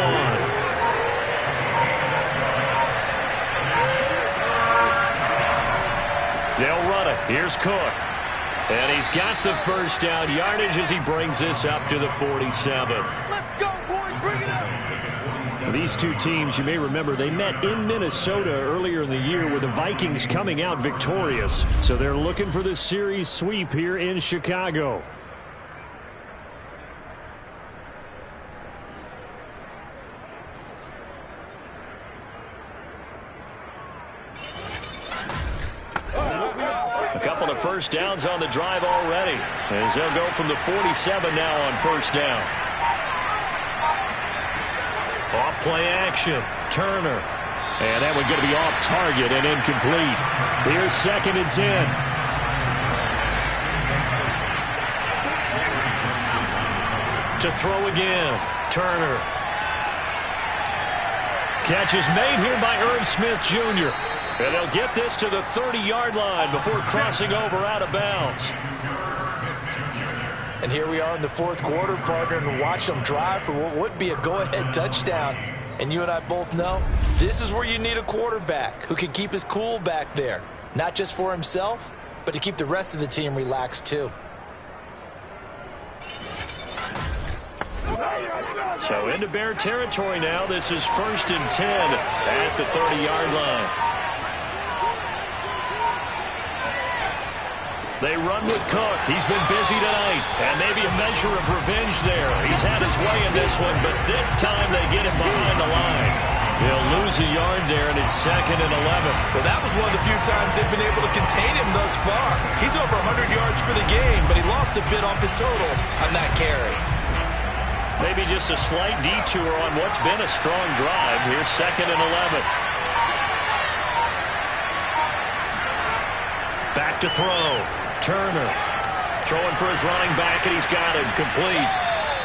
1. They'll run it. Here's Cook. And he's got the first down yardage as he brings this up to the 47. Let's go, boys. Bring it up. These two teams, you may remember, they met in Minnesota earlier in the year with the Vikings coming out victorious. So they're looking for the series sweep here in Chicago. First downs on the drive already as they'll go from the 47 now on 1st down. Off play action. Turner. And that one going to be off target and incomplete. Here's 2nd and 10. To throw again. Turner. Catch is made here by Irv Smith Jr. And they'll get this to the 30-yard line before crossing over out of bounds. And here we are in the 4th quarter, partner, and watch them drive for what would be a go-ahead touchdown. And you and I both know this is where you need a quarterback who can keep his cool back there. Not just for himself, but to keep the rest of the team relaxed too. So into Bear territory now. This is 1st and 10 at the 30-yard line. They run with Cook. He's been busy tonight. And maybe a measure of revenge there. He's had his way in this one, but this time they get him behind the line. They'll lose a yard there, and it's 2nd and 11. Well, that was one of the few times they've been able to contain him thus far. He's over 100 yards for the game, but he lost a bit off his total on that carry. Maybe just a slight detour on what's been a strong drive. Here's 2nd and 11. Back to throw. Turner throwing for his running back, and he's got it complete.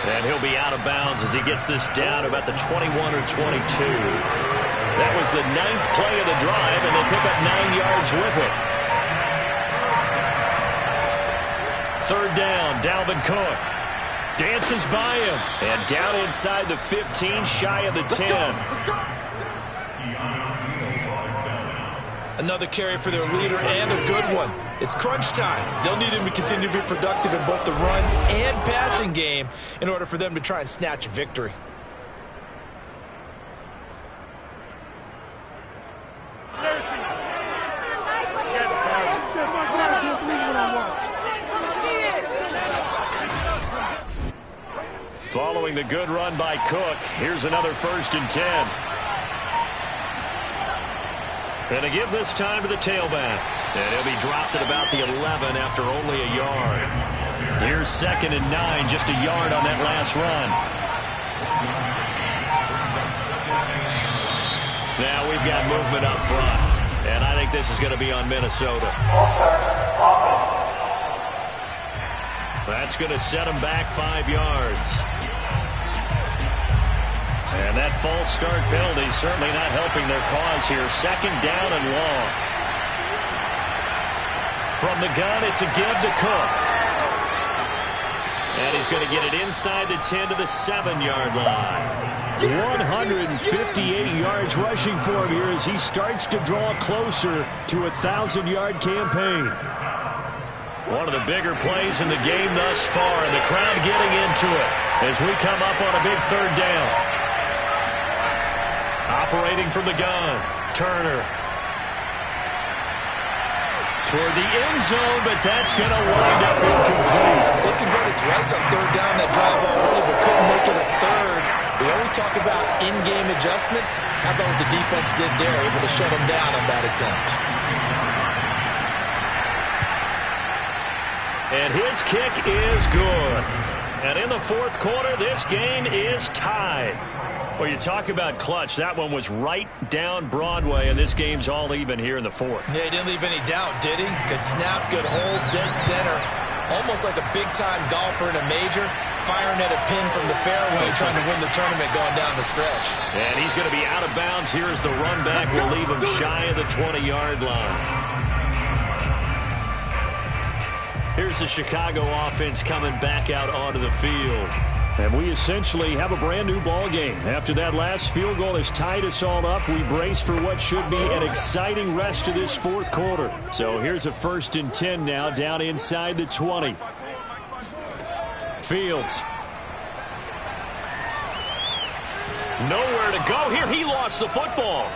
And he'll be out of bounds as he gets this down about the 21 or 22. That was the 9th play of the drive, and they pick up 9 yards with it. 3rd down, Dalvin Cook. Dances by him. And down inside the 15, shy of the 10. Let's go. Another carry for their leader, and a good one. It's crunch time. They'll need him to continue to be productive in both the run and passing game in order for them to try and snatch a victory. Following the good run by Cook, here's another 1st and 10. And to give this time to the tailback. And he'll be dropped at about the 11 after only a yard. Here's 2nd and 9, just a yard on that last run. Now we've got movement up front, and I think this is going to be on Minnesota. That's going to set them back 5 yards. And that false start penalty certainly not helping their cause here. 2nd down and long. From the gun, it's a give to Cook. And he's going to get it inside the 10 to the 7-yard line. 158 yards rushing for him here as he starts to draw closer to a 1,000-yard campaign. One of the bigger plays in the game thus far, and the crowd getting into it as we come up on a big 3rd down. Operating from the gun, Turner. Toward the end zone, but that's going to wind up incomplete. They converted twice on 3rd down that drive already, but couldn't make it a 3rd. We always talk about in-game adjustments. How about what the defense did there, able to shut them down on that attempt. And his kick is good. And in the 4th quarter, this game is tied. Well, you talk about clutch. That one was right down Broadway, and this game's all even here in the 4th. Yeah, he didn't leave any doubt, did he? Good snap, good hold, dead center. Almost like a big-time golfer in a major, firing at a pin from the fairway, trying to win the tournament going down the stretch. And he's going to be out of bounds here as the run back will leave him shy of the 20-yard line. Here's the Chicago offense coming back out onto the field. And we essentially have a brand new ball game. After that last field goal has tied us all up, we brace for what should be an exciting rest of this 4th quarter. So here's a 1st and 10 now down inside the 20. Fields. Nowhere to go here. He lost the football.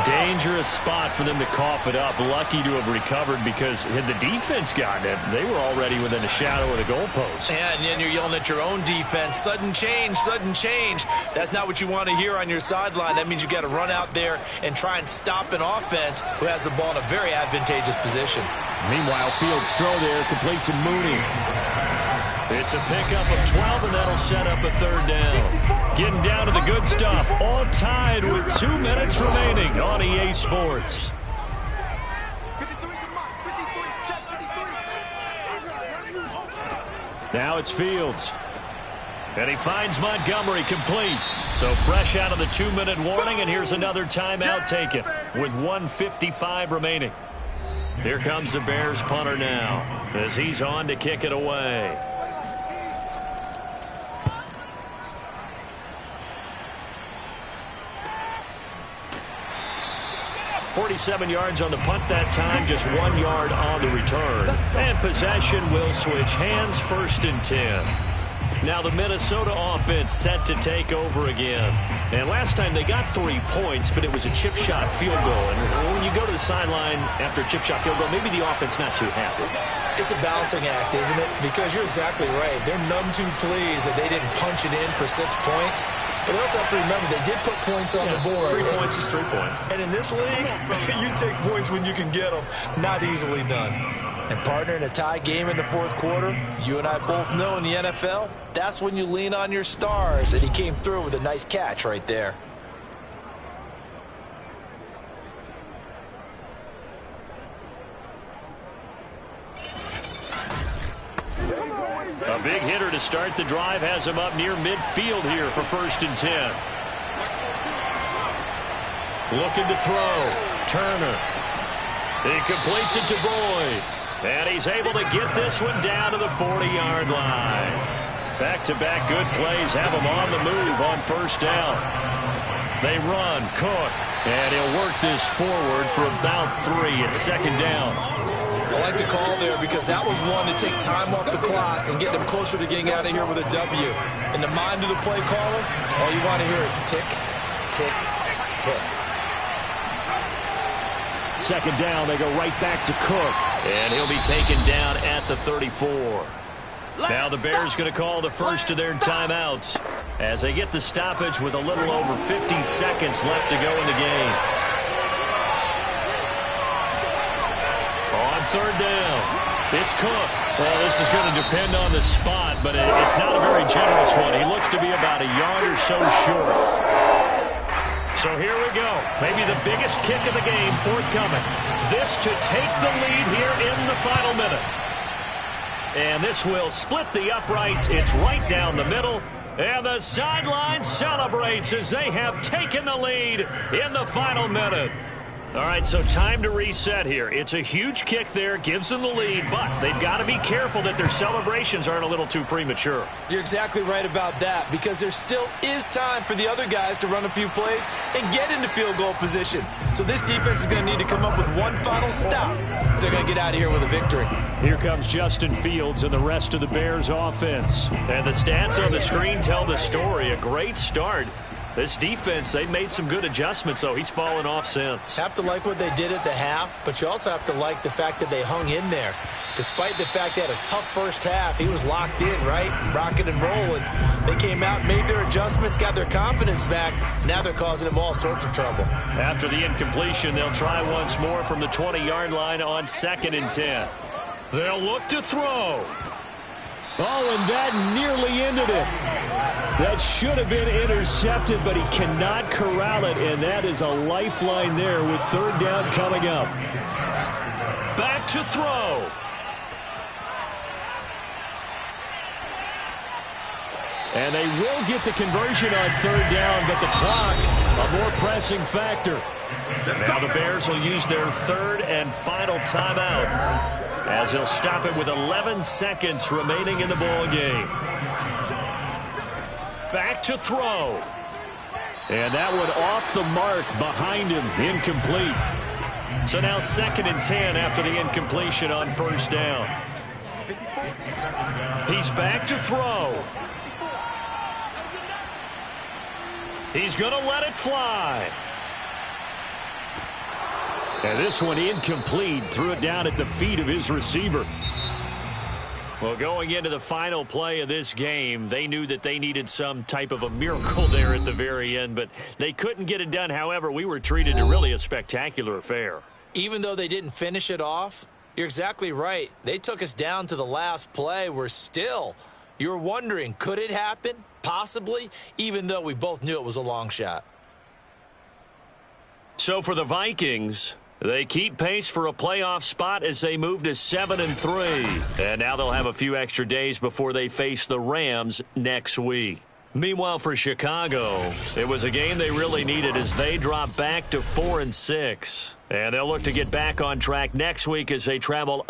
Dangerous spot for them to cough it up. Lucky to have recovered because had the defense gotten it, they were already within a shadow of the goalpost. Yeah, and then you're yelling at your own defense. Sudden change, sudden change. That's not what you want to hear on your sideline. That means you got to run out there and try and stop an offense who has the ball in a very advantageous position. Meanwhile, Fields' throw there complete to Mooney. It's a pickup of 12, and that'll set up a 3rd down. Getting down to the good stuff. All tied with 2 minutes remaining on EA Sports. Now it's Fields. And he finds Montgomery complete. So fresh out of the 2-minute warning, and here's another timeout taken with 1:55 remaining. Here comes the Bears punter now as he's on to kick it away. 47 yards on the punt that time, just 1 yard on the return. And possession will switch hands, 1st and 10. Now the Minnesota offense set to take over again. And last time they got 3 points, but it was a chip shot field goal. And when you go to the sideline after a chip shot field goal, maybe the offense not too happy. It's a balancing act, isn't it? Because you're exactly right. They're none too pleased that they didn't punch it in for 6 points. But they also have to remember they did put points on the board. 3 points is 3 points. And in this league, you take points when you can get them. Not easily done. And partner, in a tie game in the 4th quarter, you and I both know in the NFL, that's when you lean on your stars. And he came through with a nice catch right there. A big hitter to start the drive has him up near midfield here for 1st and 10. Looking to throw. Turner. He completes it to Boyd. And he's able to get this one down to the 40-yard line. Back-to-back good plays have him on the move on 1st down. They run. Cook. And he'll work this forward for about 3 at 2nd down. I like the call there because that was one to take time off the clock and get them closer to getting out of here with a W. In the mind of the play caller, all you want to hear is tick, tick, tick. 2nd down, they go right back to Cook. And he'll be taken down at the 34. Now the Bears going to call the first of their timeouts. as they get the stoppage with a little over 50 seconds left to go in the game. On third down, it's Cook. Well, this is going to depend on the spot, but it's not a very generous one. He looks to be about a yard or so short. So here we go. Maybe the biggest kick of the game forthcoming. This to take the lead here in the final minute. And this will split the uprights. It's right down the middle. And the sideline celebrates as they have taken the lead in the final minute. All right, so time to reset here. It's a huge kick there, gives them the lead, but they've got to be careful that their celebrations aren't a little too premature. You're exactly right about that, because there still is time for the other guys to run a few plays and get into field goal position. So this defense is going to need to come up with one final stop if they're going to get out of here with a victory. Here comes Justin Fields and the rest of the Bears offense. And the stats on the screen tell the story. A great start. This defense, they've made some good adjustments, though. He's fallen off since. Have to like what they did at the half, but you also have to like the fact that they hung in there. Despite the fact they had a tough first half, he was locked in, right? Rocking and rolling. They came out, made their adjustments, got their confidence back. Now they're causing him all sorts of trouble. After the incompletion, they'll try once more from the 20-yard line on 2nd and 10. They'll look to throw. Oh, and that nearly ended it. That should have been intercepted, but he cannot corral it, and that is a lifeline there with third down coming up. Back to throw. And they will get the conversion on third down, but the clock, a more pressing factor. Now the Bears will use their third and final timeout, as they'll stop it with 11 seconds remaining in the ball game. Back to throw. And that one off the mark behind him, incomplete. So now 2nd and 10 after the incompletion on first down. He's back to throw. He's going to let it fly. And this one incomplete. Threw it down at the feet of his receiver. Well, going into the final play of this game, they knew that they needed some type of a miracle there at the very end, but they couldn't get it done. However, we were treated to really a spectacular affair. Even though they didn't finish it off, you're exactly right. They took us down to the last play. We're still, you're wondering, could it happen? Possibly, even though we both knew it was a long shot. So for the Vikings, they keep pace for a playoff spot as they move to 7-3. And now they'll have a few extra days before they face the Rams next week. Meanwhile, for Chicago, it was a game they really needed as they drop back to 4-6. And they'll look to get back on track next week as they travel up.